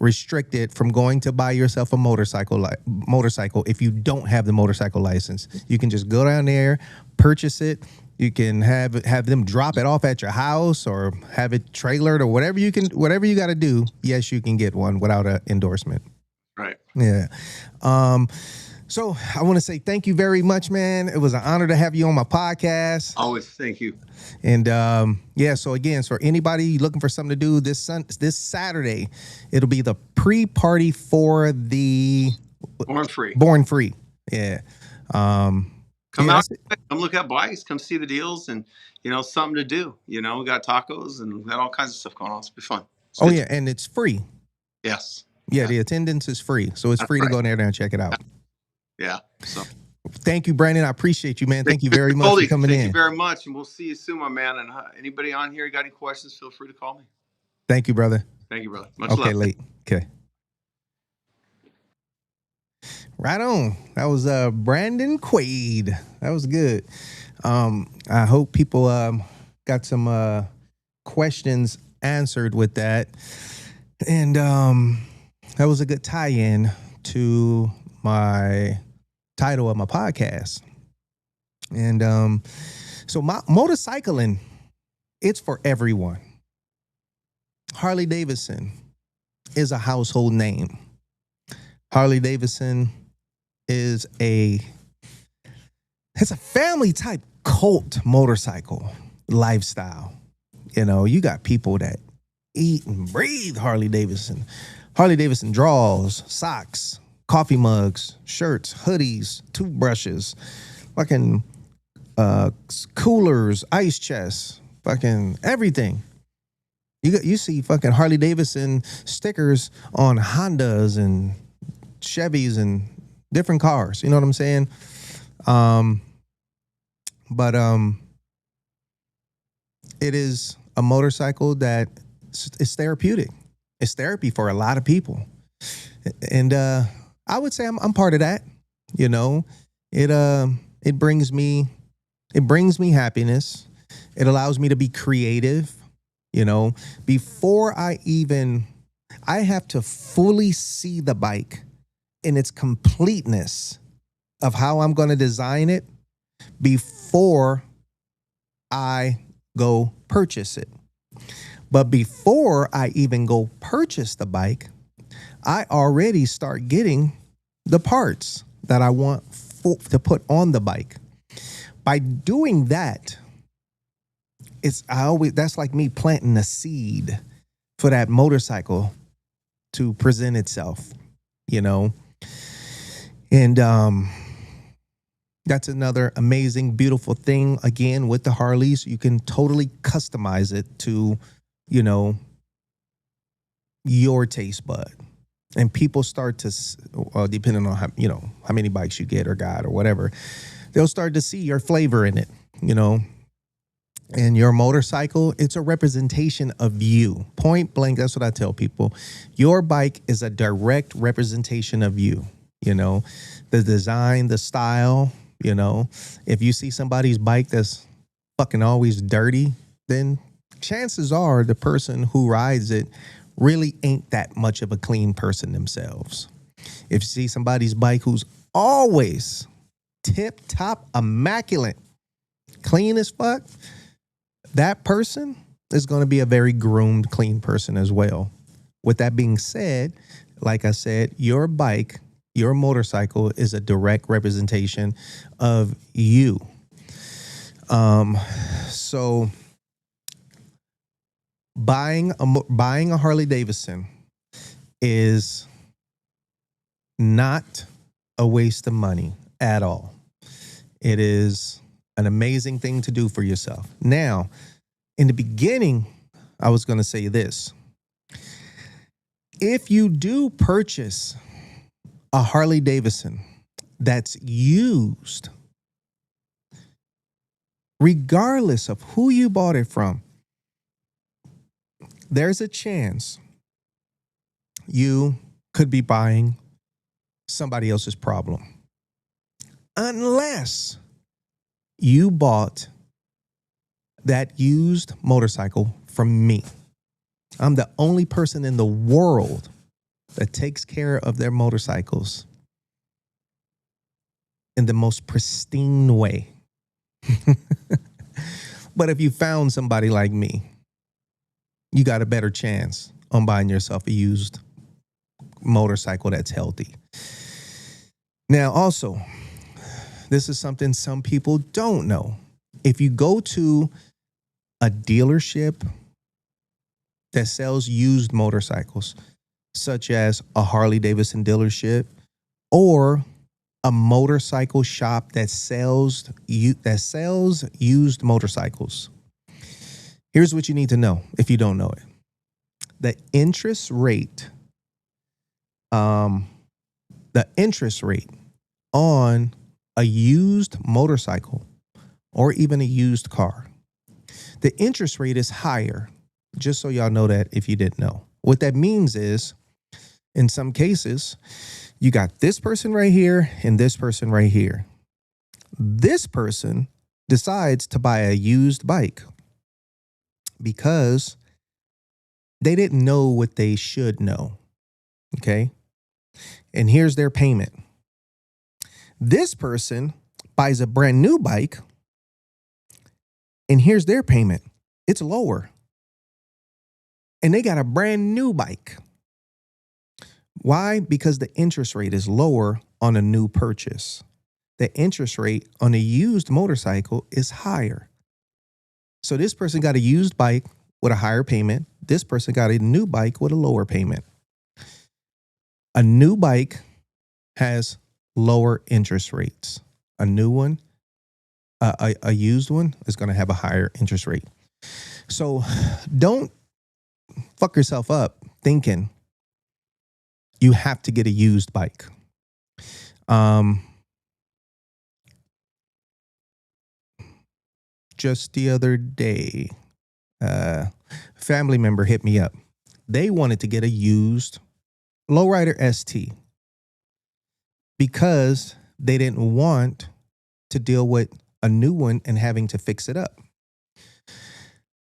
restricted from going to buy yourself a motorcycle if you don't have the motorcycle license. You can just go down there, purchase it. You can have them drop it off at your house or have it trailered or whatever you got to do. Yes, you can get one without an endorsement. Right. Yeah. So I want to say thank you very much, man. It was an honor to have you on my podcast. Always. Thank you. And so again, for anybody looking for something to do this Saturday, it'll be the pre-party for the Born Free. Yeah. Come out, come look at bikes, come see the deals, and something to do. We got tacos and we got all kinds of stuff going on. It's be fun. Yeah, and it's free. Yes. Yeah, the attendance is free, so it's free to go there and check it out. Yeah. So thank you, Brandon. I appreciate you, man. Thank you very much for coming in. Thank you very much, and we'll see you soon, my man. And anybody on here got any questions, feel free to call me. Thank you, brother. Thank you, brother. Much love. Late. Okay. Right on. That was Brandon Quaid. That was good. I hope people got some questions answered with that. And that was a good tie-in to my title of my podcast. And so my motorcycling, it's for everyone. Harley Davidson is a household name. Harley Davidson is it's a family type cult motorcycle lifestyle. You got people that eat and breathe Harley Davidson. Harley Davidson draws, socks, coffee mugs, shirts, hoodies, toothbrushes, fucking coolers, ice chests, fucking everything. You see fucking Harley Davidson stickers on Hondas and Chevys and different cars. You know what I'm saying? Um, but it is a motorcycle that is therapeutic. It's therapy for a lot of people, and I would say I'm part of that. You know, it brings me happiness. It allows me to be creative. You know, before I have to fully see the bike in its completeness of how I'm going to design it before I go purchase it. But before I even go purchase the bike, I already start getting the parts that I want to put on the bike. By doing that, that's like me planting a seed for that motorcycle to present itself, you know? And that's another amazing, beautiful thing. Again, with the Harleys, you can totally customize it to, you know, your taste bud. And people start to, depending on how, you know, how many bikes you get or got or whatever, they'll start to see your flavor in it, you know. And your motorcycle, it's a representation of you. Point blank, that's what I tell people. Your bike is a direct representation of you, you know. The design, the style, you know. If you see somebody's bike that's fucking always dirty, then chances are the person who rides it really ain't that much of a clean person themselves. If you see somebody's bike who's always tip-top, immaculate, clean as fuck, that person is going to be a very groomed, clean person as well. With that being said, like I said, your bike, your motorcycle is a direct representation of you. So buying a Harley Davidson is not a waste of money at all. It is an amazing thing to do for yourself. Now, in the beginning, I was going to say this. If you do purchase a Harley Davidson that's used, regardless of who you bought it from, there's a chance you could be buying somebody else's problem. Unless you bought that used motorcycle from me. I'm the only person in the world that takes care of their motorcycles in the most pristine way. But if you found somebody like me, you got a better chance on buying yourself a used motorcycle that's healthy. Now, also, this is something some people don't know. If you go to a dealership that sells used motorcycles, such as a Harley Davidson dealership or a motorcycle shop that sells used motorcycles, here's what you need to know if you don't know it. The interest rate on a used motorcycle or even a used car, the interest rate is higher. Just so y'all know that if you didn't know. What that means is, in some cases, you got this person right here and this person right here. This person decides to buy a used bike because they didn't know what they should know. Okay? And here's their payment. This person buys a brand new bike, and here's their payment. It's lower. And they got a brand new bike. Why? Because the interest rate is lower on a new purchase. The interest rate on a used motorcycle is higher. So this person got a used bike with a higher payment. This person got a new bike with a lower payment. A new bike has lower interest rates. A new one, a used one is going to have a higher interest rate. So don't fuck yourself up thinking you have to get a used bike. Just the other day, family member hit me up. They wanted to get a used lowrider ST because they didn't want to deal with a new one and having to fix it up.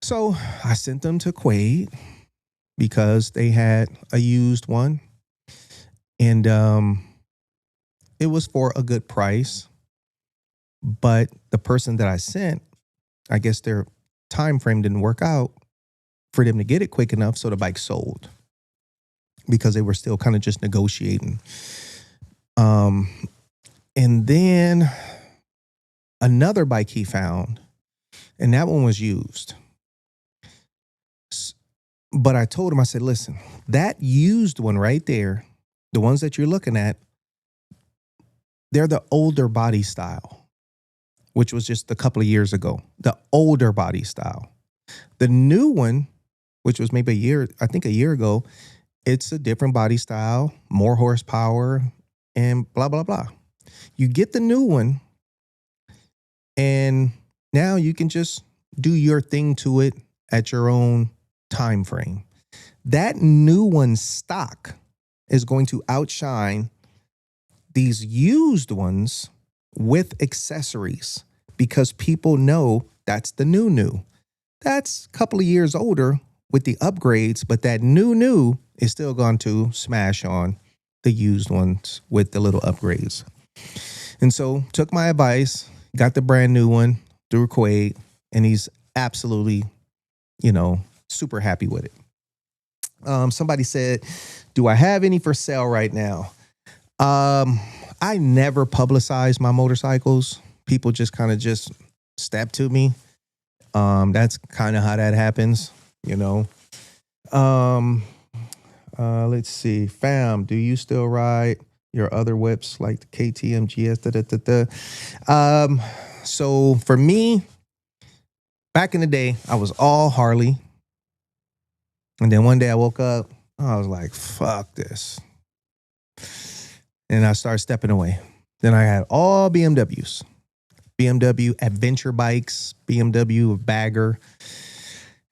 So I sent them to Quaid because they had a used one, and it was for a good price. But the person that I sent, I guess their time frame didn't work out for them to get it quick enough, so the bike sold because they were still kind of just negotiating. And then another bike he found, and that one was used. But I told him, I said, listen, that used one right there, the ones that you're looking at, they're the older body style, which was just a couple of years ago, the older body style. The new one, which was maybe a year ago, it's a different body style, more horsepower, and blah, blah, blah. You get the new one, and now you can just do your thing to it at your own time frame. That new one stock is going to outshine these used ones with accessories because people know that's the new. That's a couple of years older with the upgrades, but that new is still going to smash on the used ones with the little upgrades. And so took my advice, got the brand new one through Quaid, and he's absolutely, super happy with it. Somebody said, do I have any for sale right now? I never publicize my motorcycles. People just kind of just step to me. That's kind of how that happens, Let's see. Fam, do you still ride your other whips like the KTM GS? So for me, back in the day, I was all Harley. And then one day I woke up, I was like, fuck this. And I started stepping away. Then I had all BMWs, BMW adventure bikes, BMW bagger.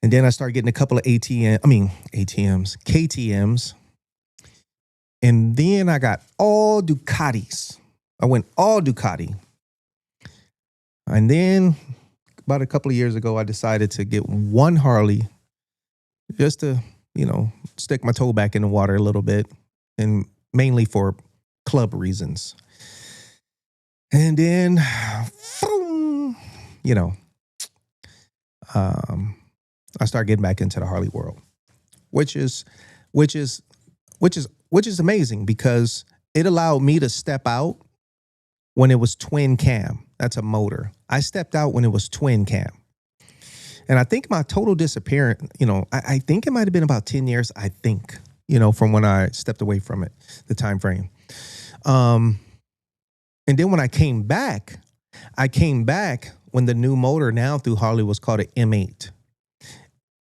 And then I started getting a couple of KTMs. And then I got all Ducatis. I went all Ducati. And then about a couple of years ago, I decided to get one Harley just to, stick my toe back in the water a little bit, and mainly for club reasons. And then, I started getting back into the Harley world, which is amazing because it allowed me to step out when it was twin cam. That's a motor. I stepped out when it was twin cam. And I think my total disappearance, I think it might have been about 10 years, from when I stepped away from it, the time frame. And then when I came back when the new motor now through Harley was called an M8.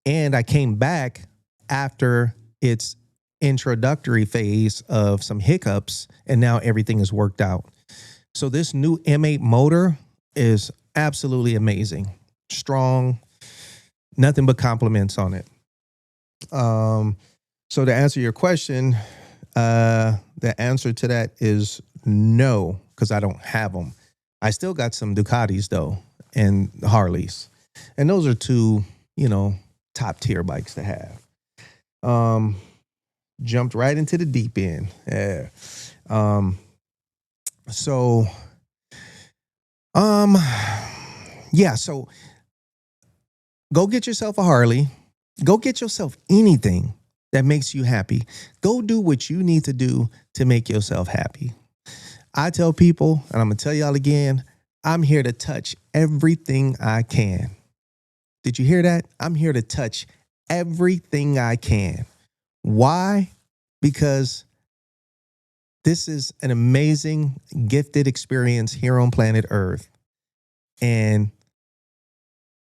And I came back after its introductory phase of some hiccups, and now everything is worked out. So this new M8 motor is absolutely amazing. Strong, nothing but compliments on it. So to answer your question, the answer to that is no, because I don't have them. I still got some Ducatis though, and Harleys. And those are two, top tier bikes to have. Jumped right into the deep end. Yeah. So go get yourself a Harley. Go get yourself anything that makes you happy. Go do what you need to do to make yourself happy. I tell people, and I'm going to tell y'all again, I'm here to touch everything I can. Did you hear that? I'm here to touch everything I can. Why? Because this is an amazing, gifted experience here on planet Earth. And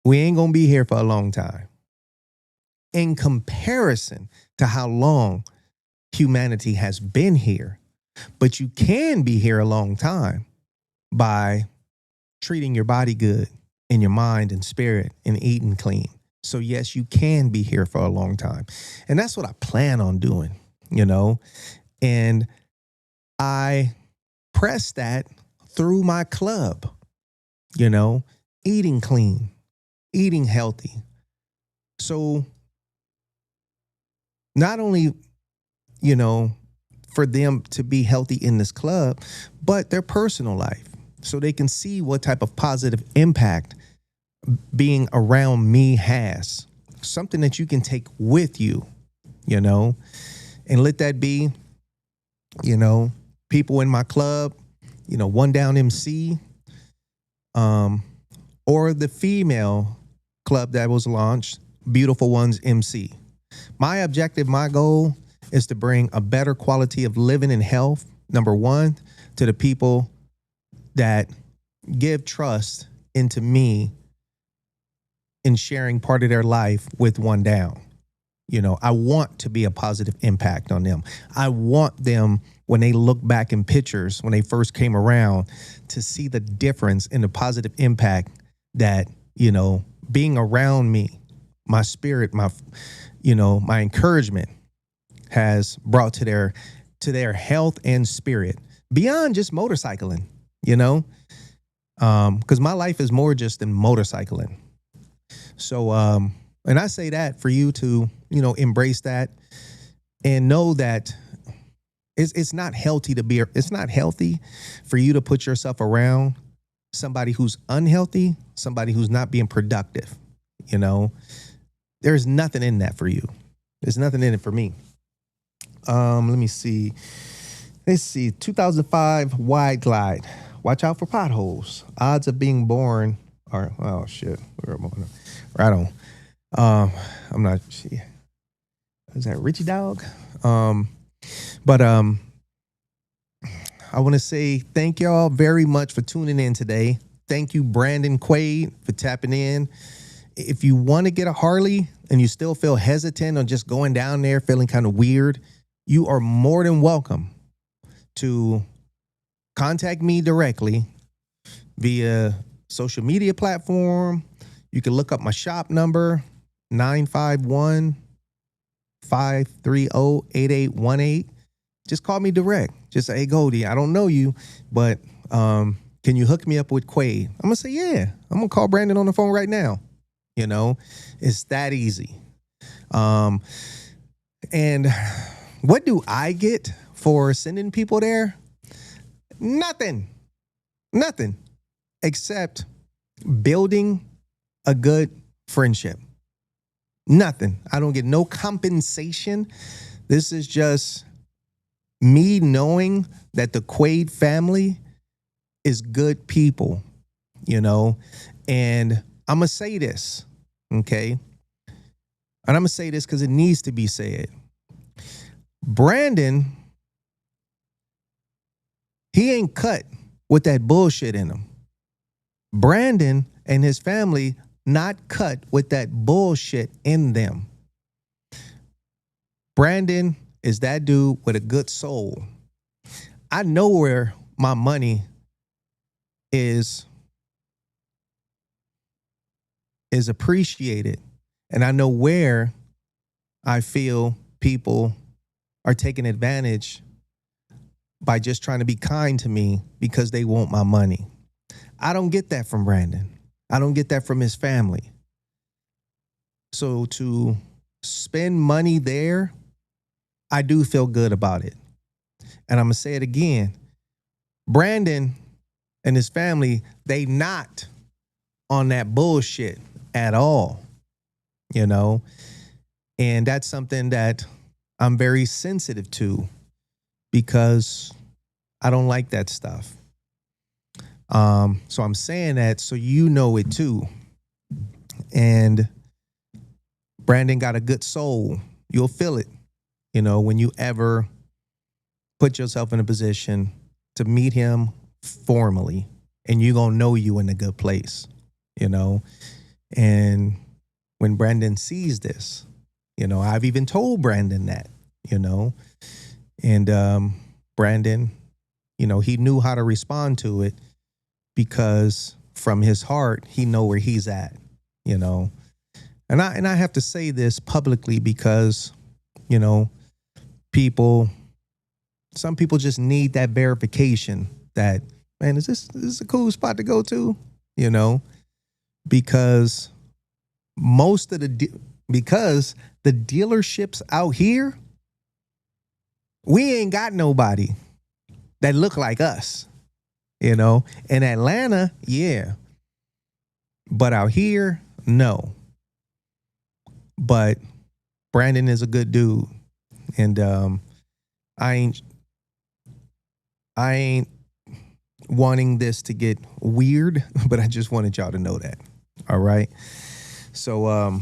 we ain't going to be here for a long time. in comparison to how long humanity has been here. But you can be here a long time by treating your body good and your mind and spirit and eating clean. So yes, you can be here for a long time. And that's what I plan on doing, and I press that through my club, eating clean, eating healthy. So not only, for them to be healthy in this club, but their personal life, so they can see what type of positive impact being around me has. Something that you can take with you, and let that be, people in my club, One Down MC, or the female club that was launched, Beautiful Ones MC. My objective, my goal is to bring a better quality of living and health, number one, to the people that give trust into me in sharing part of their life with One Down. I want to be a positive impact on them. I want them, when they look back in pictures, when they first came around, to see the difference in the positive impact that, being around me, my spirit, my encouragement has brought to their health and spirit beyond just motorcycling, because my life is more just than motorcycling. So, and I say that for you to, embrace that and know that it's not healthy it's not healthy for you to put yourself around somebody who's unhealthy, somebody who's not being productive. There's nothing in that for you. There's nothing in it for me. Let me see. Let's see. 2005 Wide Glide. Watch out for potholes. Odds of being born are, oh shit. Right on. I'm not, is that Richie Dog? But I want to say thank y'all very much for tuning in today. Thank you, Brandon Quaid, for tapping in. If you want to get a Harley and you still feel hesitant on just going down there feeling kind of weird, you are more than welcome to contact me directly via social media platform. You can look up my shop number, 951-530-8818. Just call me direct. Just say, hey, Goldie, I don't know you, but can you hook me up with Quaid? I'm going to say, yeah. I'm going to call Brandon on the phone right now. It's that easy. And what do I get for sending people there? Nothing. Except building a good friendship. Nothing. I don't get no compensation. This is just me knowing that the Quaid family is good people, and I'm going to say this, okay? And I'm going to say this because it needs to be said. Brandon, he ain't cut with that bullshit in him. Brandon and his family not cut with that bullshit in them. Brandon is that dude with a good soul. I know where my money is appreciated, and I know where I feel people are taking advantage by just trying to be kind to me because they want my money. I don't get that from Brandon. I don't get that from his family. So to spend money there, I do feel good about it. And I'm going to say it again. Brandon and his family, they not on that bullshit at all, and that's something that I'm very sensitive to because I don't like that stuff. So I'm saying that so you know it too. And Brandon got a good soul. You'll feel it, when you ever put yourself in a position to meet him formally, and you're going to know you in a good place, And when Brandon sees this, I've even told Brandon that, and Brandon, he knew how to respond to it because from his heart, he know where he's at, And I have to say this publicly because, some people just need that verification that, man, is this a cool spot to go to? Because because the dealerships out here, we ain't got nobody that look like us. In Atlanta, yeah. But out here, no. But Brandon is a good dude. And I ain't wanting this to get weird, but I just wanted y'all to know that. All right. So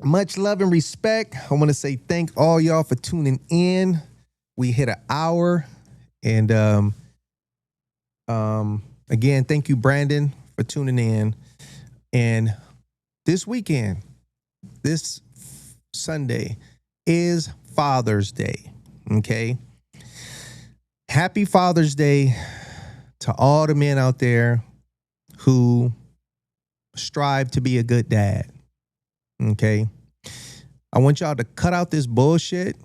much love and respect. I want to say thank all y'all for tuning in. We hit an hour. And again, thank you, Brandon, for tuning in. And this weekend, this Sunday, is Father's Day. Okay. Happy Father's Day to all the men out there who strive to be a good dad. Okay. I want y'all to cut out this bullshit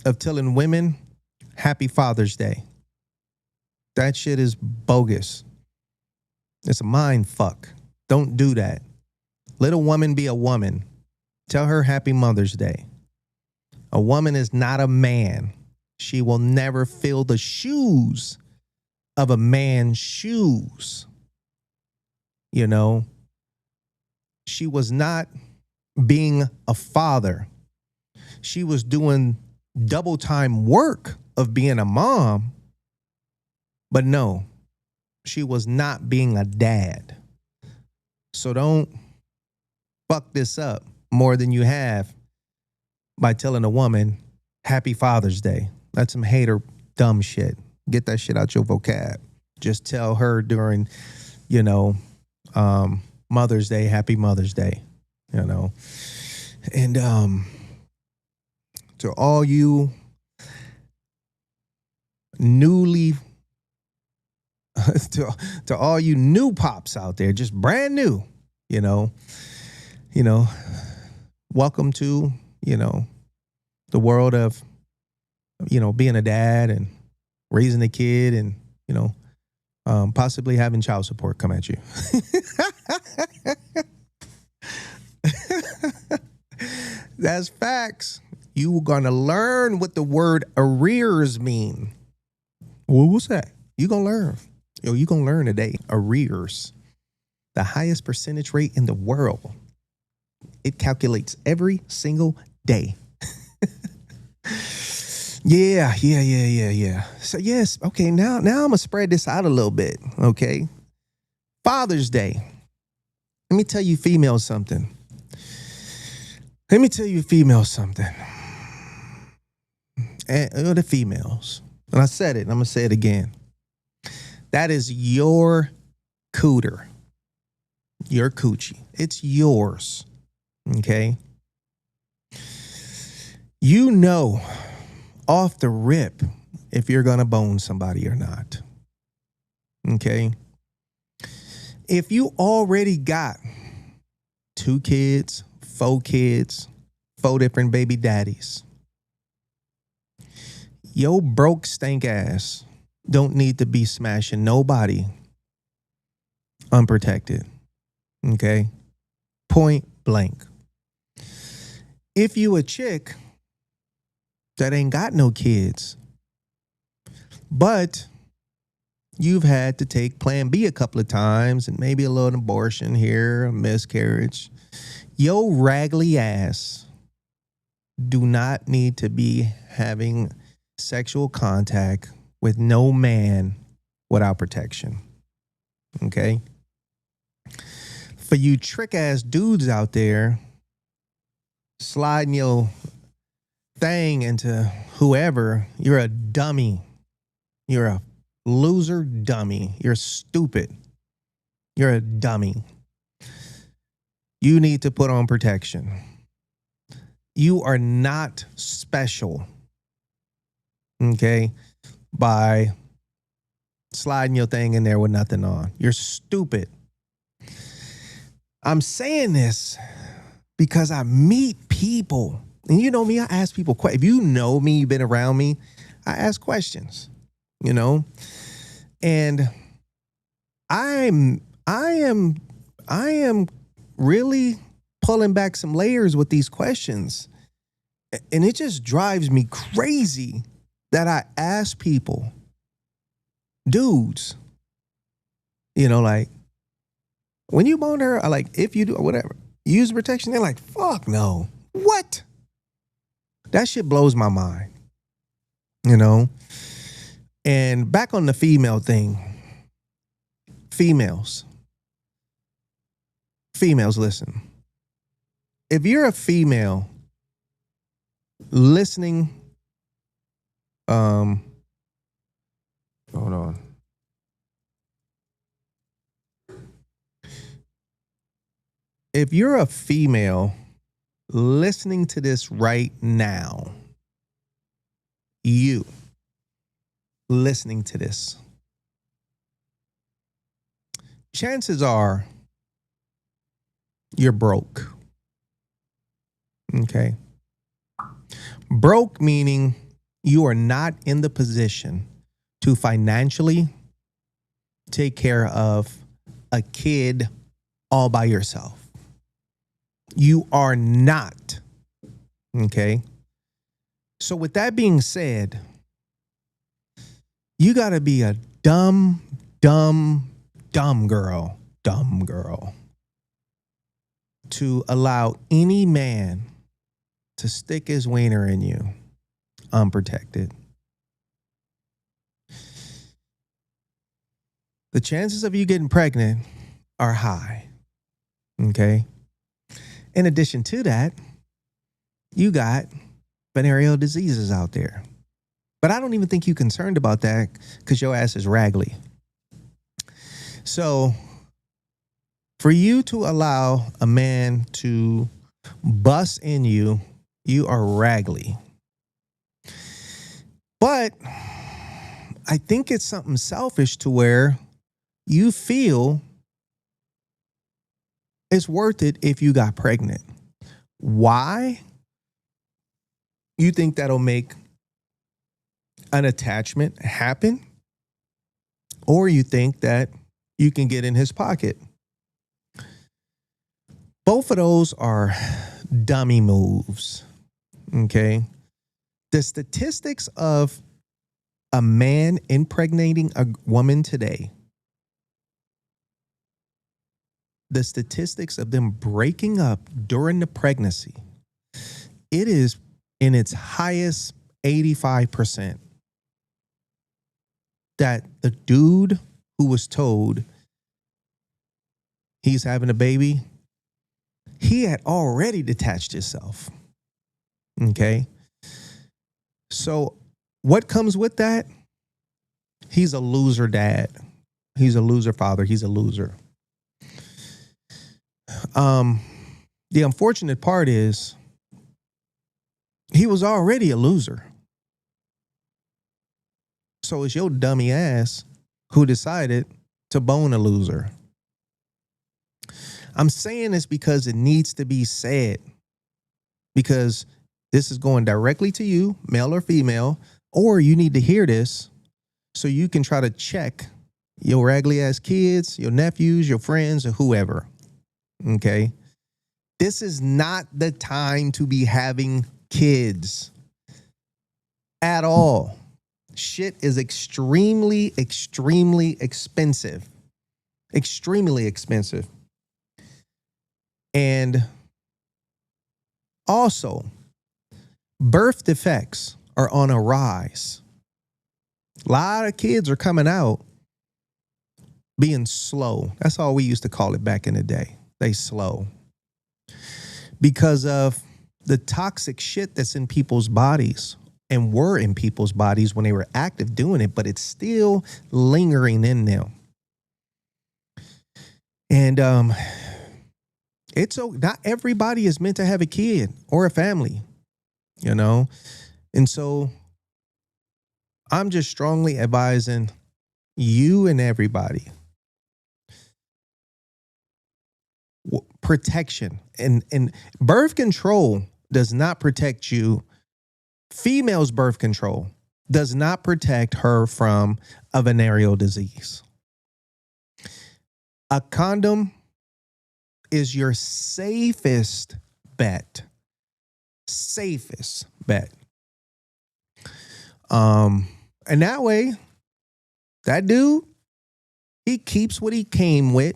of telling women Happy Father's Day. That shit is bogus. It's a mind fuck. Don't do that. Let a woman be a woman. Tell her Happy Mother's Day. A woman is not a man. She will never fill the shoes of a man's shoes. She was not being a father. She was doing double time work of being a mom. But no, she was not being a dad. So don't fuck this up more than you have by telling a woman Happy Father's Day. That's some hater dumb shit. Get that shit out your vocab. Just tell her during, Mother's Day, Happy Mother's Day, And to all you newly to all you new pops out there, just brand new, welcome to, the world of, being a dad and raising a kid and, possibly having child support come at you. That's facts. You're going to learn what the word arrears mean. Well, what's that? You're going to learn. You're going to learn today. Arrears. The highest percentage rate in the world. It calculates every single day. Yeah. So yes, okay, now I'm gonna spread this out a little bit. Okay. Father's Day. Let me tell you females something. And the females. And I said it, and I'm gonna say it again. That is your cooter. Your coochie. It's yours. Okay. Off the rip if you're going to bone somebody or not. Okay. If you already got 2 kids, 4 kids, 4 different baby daddies, your broke stank ass don't need to be smashing nobody unprotected. Okay. Point blank. If you a chick that ain't got no kids, but you've had to take Plan B a couple of times and maybe a little abortion here, a miscarriage, your raggedy ass do not need to be having sexual contact with no man without protection. Okay? For you trick ass dudes out there sliding your thing into whoever, you're a dummy. You're a loser dummy. You're stupid. You're a dummy. You need to put on protection. You are not special, okay, by sliding your thing in there with nothing on. You're stupid. I'm saying this because I meet people. And you know me, I ask people, if you know me, you've been around me, I ask questions, you know? And I am really pulling back some layers with these questions. And it just drives me crazy that I ask people, dudes, you know, like, when you bone her, I like, if you do, whatever, use protection, they're like, fuck no. What? That shit blows my mind, you know? And back on the female thing, females, listen. If you're a female listening, hold on. If you're a female listening to this right now, you listening to this, chances are you're broke. Okay. Broke meaning you are not in the position to financially take care of a kid all by yourself. You are not. Okay. So with that being said, you got to be a dumb girl to allow any man to stick his wiener in you unprotected. The chances of you getting pregnant are high. Okay. In addition to that, you got venereal diseases out there. But I don't even think you're concerned about that because your ass is raggly. So for you to allow a man to bust in you, you are raggly. But I think it's something selfish to where you feel it's worth it if you got pregnant. Why? You think that'll make an attachment happen? Or you think that you can get in his pocket? Both of those are dummy moves. Okay. The statistics of a man impregnating a woman today, the statistics of them breaking up during the pregnancy, it is in its highest 85% that the dude who was told he's having a baby, he had already detached himself. Okay. So what comes with that? He's a loser dad. He's a loser father. He's a loser. The unfortunate part is he was already a loser. So it's your dummy ass who decided to bone a loser. I'm saying this because it needs to be said, because this is going directly to you, male or female, or you need to hear this so you can try to check your raggly ass kids, your nephews, your friends, or whoever. Okay. This is not the time to be having kids at all. Shit is extremely expensive. Extremely expensive. And also, birth defects are on a rise. A lot of kids are coming out being slow. That's all we used to call it back in the day. They slow. Because of the toxic shit that's in people's bodies and were in people's bodies when they were active doing it, but it's still lingering in them. And it's not everybody is meant to have a kid or a family. you know? And so I'm just strongly advising you and everybody protection and birth control does not protect you. Female's birth control does not protect her from a venereal disease. A condom is your safest bet. Safest bet. And that way, that dude, he keeps what he came with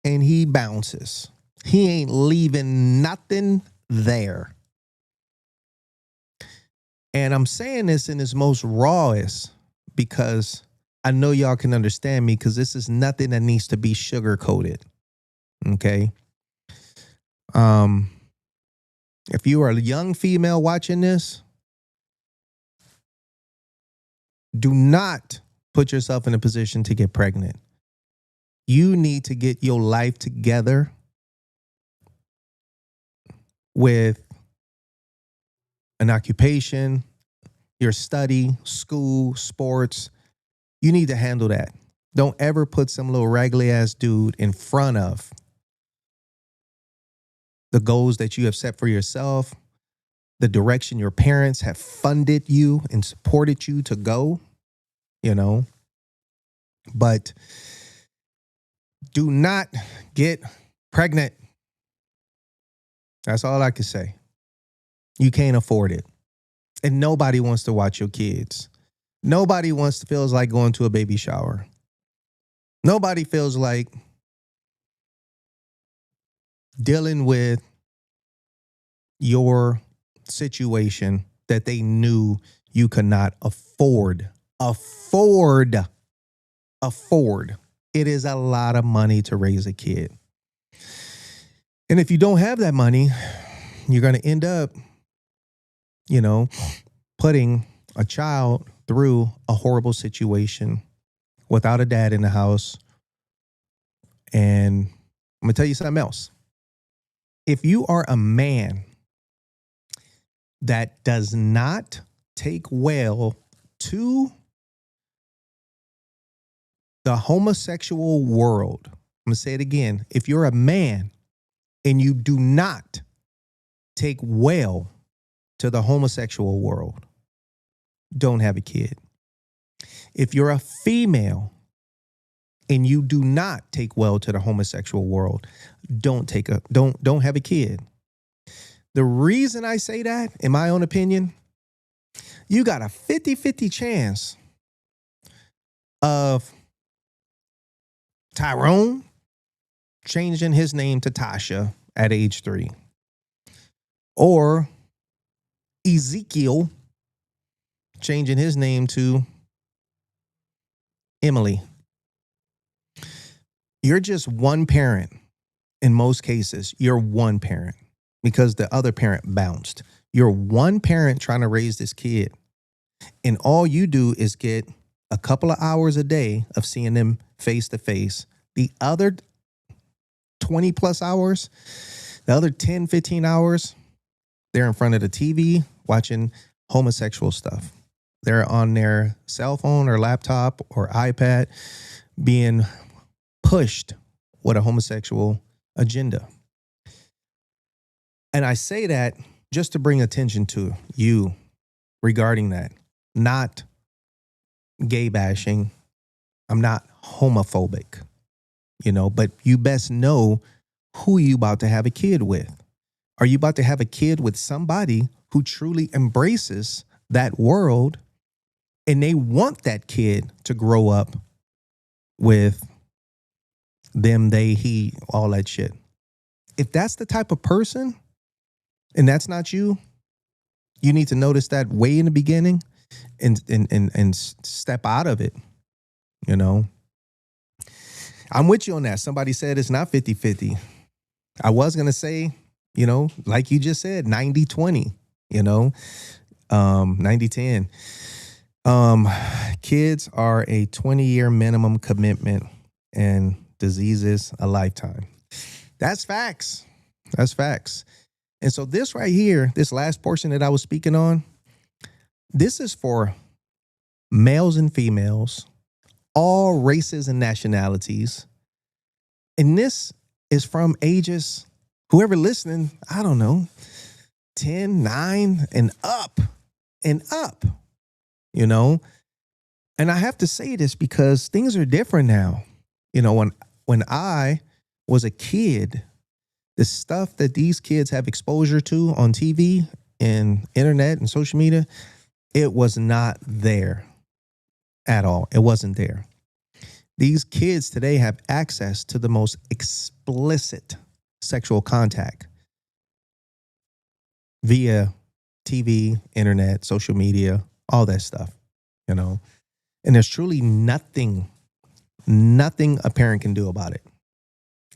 and he bounces. He ain't leaving nothing there. And I'm saying this in its most rawest because I know y'all can understand me, because this is nothing that needs to be sugar coated. Okay. If you are a young female watching this, do not put yourself in a position to get pregnant. You need to get your life together with an occupation, your study, school, sports. You need to handle that. Don't ever put some little raggedy ass dude in front of the goals that you have set for yourself, the direction your parents have funded you and supported you to go, you know. But do not get pregnant. That's all I can say. You can't afford it. And nobody wants to watch your kids. Nobody feels like going to a baby shower. Nobody feels like dealing with your situation that they knew you could not afford. Afford. It is a lot of money to raise a kid. And if you don't have that money, you're going to end up, you know, putting a child through a horrible situation without a dad in the house. And I'm going to tell you something else. If you are a man that does not take well to the homosexual world, I'm going to say it again. If you're a man and you do not take well to the homosexual world, don't have a kid. If you're a female and you do not take well to the homosexual world, don't have a kid. The reason I say that, in my own opinion, you got a 50-50 chance of Tyrone changing his name to Tasha at age 3, or Ezekiel changing his name to Emily. You're just one parent. In most cases, you're one parent because the other parent bounced. You're one parent trying to raise this kid. And all you do is get a couple of hours a day of seeing them face to face. The other 20 plus hours, the other 10, 15 hours, they're in front of the TV watching homosexual stuff. They're on their cell phone or laptop or iPad being pushed with a homosexual agenda. And I say that just to bring attention to you regarding that. Not gay bashing. I'm not homophobic, you know, but you best know who you about to have a kid with. Are you about to have a kid with somebody who truly embraces that world and they want that kid to grow up with them, they, he, all that shit? If that's the type of person and that's not you, you need to notice that way in the beginning and step out of it. You know, I'm with you on that. Somebody said it's not 50-50. I was going to say, you know, like you just said, 90-20, you know, 90-10. Kids are a 20-year minimum commitment and diseases a lifetime. That's facts. That's facts. And so this right here, this last portion that I was speaking on, this is for males and females, all races and nationalities. And this is from ages, whoever listening, I don't know, 10, 9, and up, you know? And I have to say this because things are different now. You know, when I was a kid, the stuff that these kids have exposure to on TV and internet and social media, it was not there at all. It wasn't there. These kids today have access to the most explicit sexual contact via TV, internet, social media, all that stuff, you know. And there's truly nothing a parent can do about it.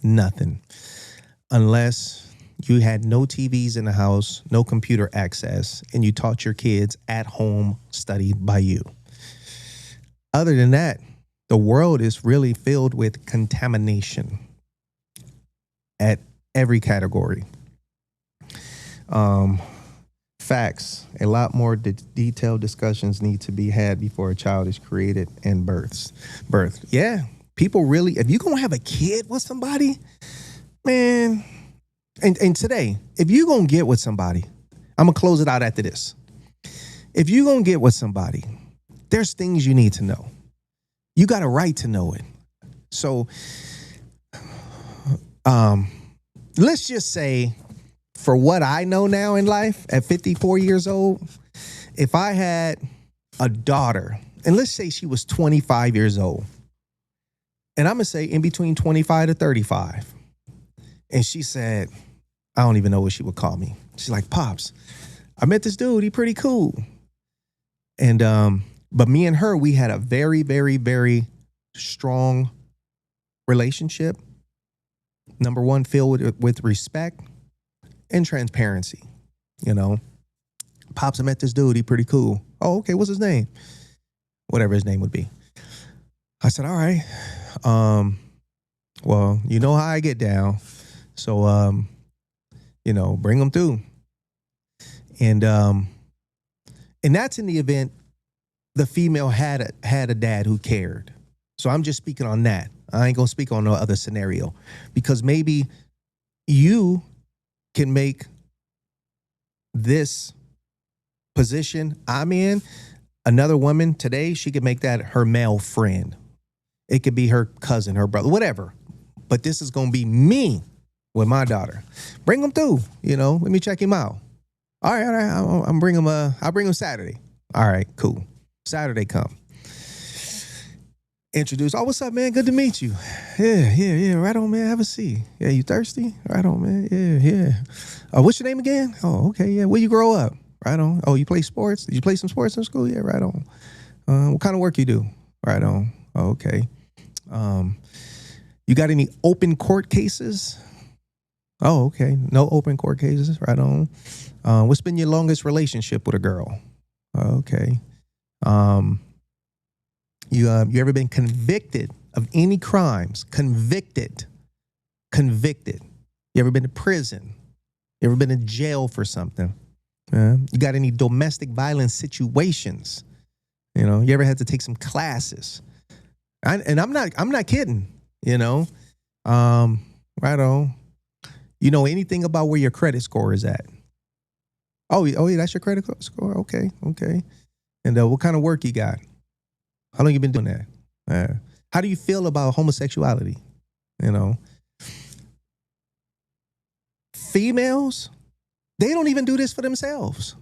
Nothing. Unless you had no TVs in the house, no computer access, and you taught your kids at home study by you. Other than that, the world is really filled with contamination at every category. Facts. A lot more detailed discussions need to be had before a child is created and birthed. Yeah. People really, if you're going to have a kid with somebody, man, and today, if you're going to get with somebody, I'm going to close it out after this. If you're going to get with somebody, there's things you need to know. You got a right to know it. So, let's just say, for what I know now in life at 54 years old, if I had a daughter, and let's say she was 25 years old, and I'm going to say in between 25 to 35, and she said, I don't even know what she would call me. She's like, Pops, I met this dude. He pretty cool. And, but me and her, we had a very, very, very strong relationship. Number one, filled with respect and transparency. You know, Pops, I met this dude. He pretty cool. Oh, okay. What's his name? Whatever his name would be. I said, all right. Well, you know how I get down. So, you know, bring him through. And that's in the event the female had a dad who cared. So I'm just speaking on that. I ain't gonna speak on no other scenario, because maybe you can make this position I'm in, another woman today, she could make that her male friend. It could be her cousin, her brother, whatever. But this is gonna be me with my daughter. Bring him through, you know, let me check him out. All right, I'll bring him Saturday. All right, cool. Saturday come. Introduce. Oh, what's up, man? Good to meet you. Yeah. Right on, man. Have a seat. Yeah, you thirsty? Right on, man. Yeah. What's your name again? Oh, okay. Yeah. Where you grow up? Right on. Oh, you play sports? Did you play some sports in school? Yeah, right on. What kind of work you do? Right on. Oh, okay. You got any open court cases? Oh, okay. No open court cases. Right on. What's been your longest relationship with a girl? Okay. You ever been convicted of any crimes? Convicted. You ever been to prison? You ever been in jail for something? You got any domestic violence situations? You know, you ever had to take some classes? And I'm not kidding. You know, right on. You know anything about where your credit score is at? Oh, yeah, that's your credit score. Okay. And what kind of work you got? How long you been doing that? How do you feel about homosexuality? You know, females, they don't even do this for themselves.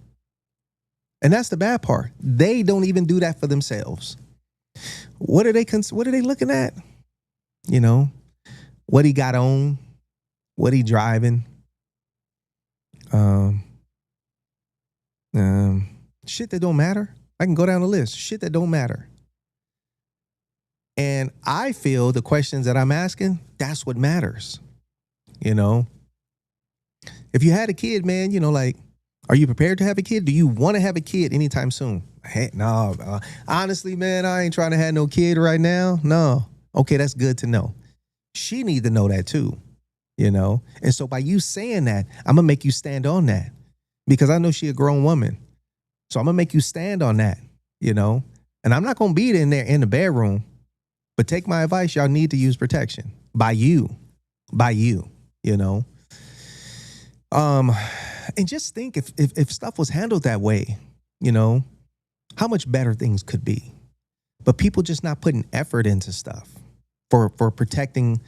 And that's the bad part. They don't even do that for themselves. What are they looking at? You know, what he got on, what he driving, shit that don't matter. I can go down the list. Shit that don't matter. And I feel the questions that I'm asking, that's what matters. You know, if you had a kid, man, you know, like, are you prepared to have a kid? Do you want to have a kid anytime soon? Hey, no, honestly, man, I ain't trying to have no kid right now. No. Okay, that's good to know. She need to know that too. you know? And so by you saying that, I'm gonna make you stand on that because I know she a grown woman. So I'm gonna make you stand on that, you know? And I'm not gonna be in there in the bedroom, but take my advice, y'all need to use protection by you, you know? And just think if stuff was handled that way, you know, how much better things could be. But people just not putting effort into stuff for protecting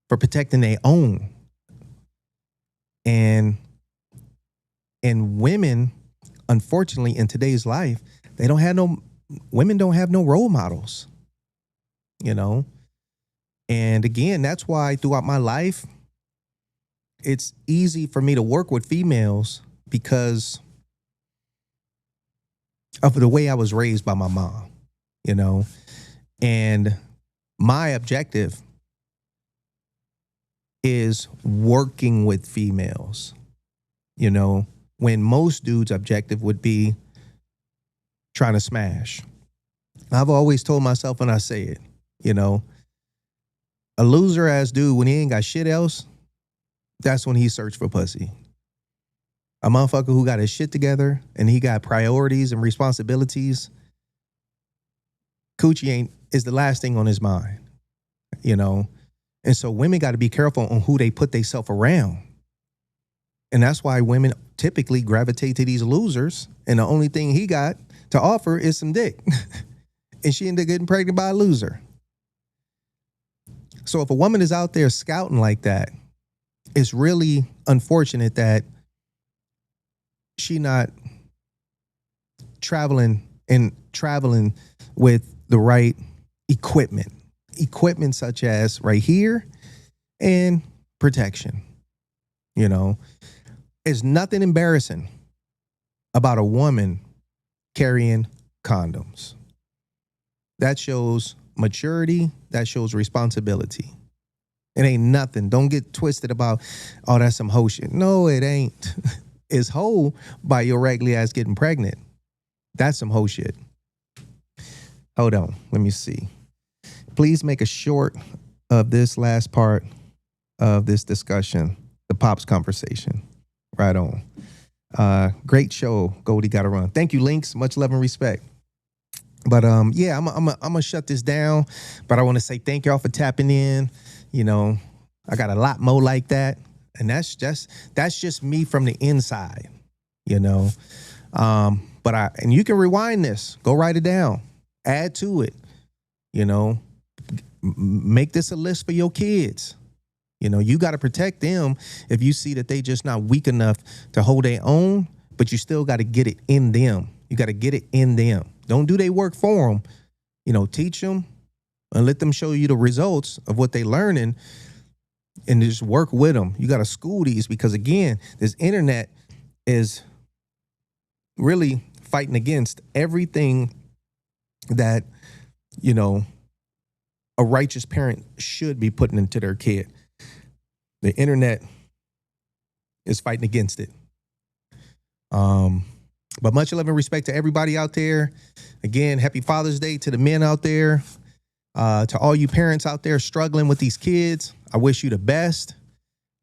their own. And women, unfortunately, in today's life, women don't have no role models, you know? And again, that's why throughout my life, it's easy for me to work with females because of the way I was raised by my mom, you know? And my objective is working with females, you know, when most dudes' objective would be trying to smash. I've always told myself, and I say it, you know, a loser ass dude, when he ain't got shit else, that's when he searched for pussy. A motherfucker who got his shit together and he got priorities and responsibilities, coochie is the last thing on his mind, you know? And so women got to be careful on who they put themselves around. And that's why women typically gravitate to these losers. And the only thing he got to offer is some dick. And she ended up getting pregnant by a loser. So if a woman is out there scouting like that, it's really unfortunate that she not traveling with the right equipment such as right here and protection. You know, there's nothing embarrassing about a woman carrying condoms. That shows maturity. That shows responsibility. It ain't nothing. Don't get twisted about, oh, that's some hoe shit. No, it ain't. It's hoe by your raggedy ass getting pregnant. That's some hoe shit. Hold on. Let me see. Please make a short of this last part of this discussion, the Pops conversation. Right on. Great show. Goldie gotta run. Thank you, Links. Much love and respect. But yeah, I'm gonna shut this down. But I want to say thank y'all for tapping in. You know, I got a lot more like that, and that's just me from the inside. You know, and you can rewind this. Go write it down. Add to it. You know, make this a list for your kids. You know, you got to protect them if you see that they just not weak enough to hold their own, but you still got to get it in them. You got to get it in them. Don't do their work for them. You know, teach them and let them show you the results of what they learning and just work with them. You got to school these because, again, this internet is really fighting against everything that, you know, a righteous parent should be putting into their kid. The internet is fighting against it. But much love and respect to everybody out there. Again, happy Father's Day to the men out there. To all you parents out there struggling with these kids, I wish you the best.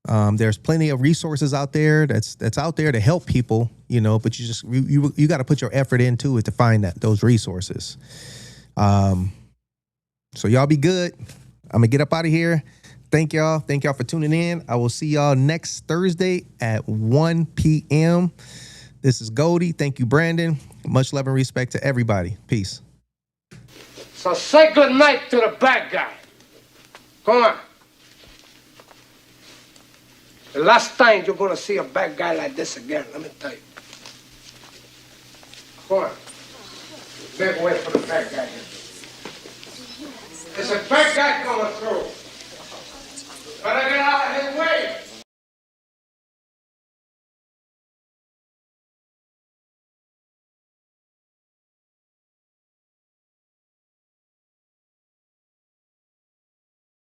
There's plenty of resources out there that's out there to help people, you know, but you got to put your effort into it to find those resources. So y'all be good. I'm gonna get up out of here. Thank y'all for tuning in. I will see y'all next Thursday at 1 p.m. This is Goldie. Thank you, Brandon. Much love and respect to everybody. Peace. So say good night to the bad guy. Come on. The last time you're gonna see a bad guy like this again, let me tell you. Come on. Make way for the bad guy here. There's a bad guy coming.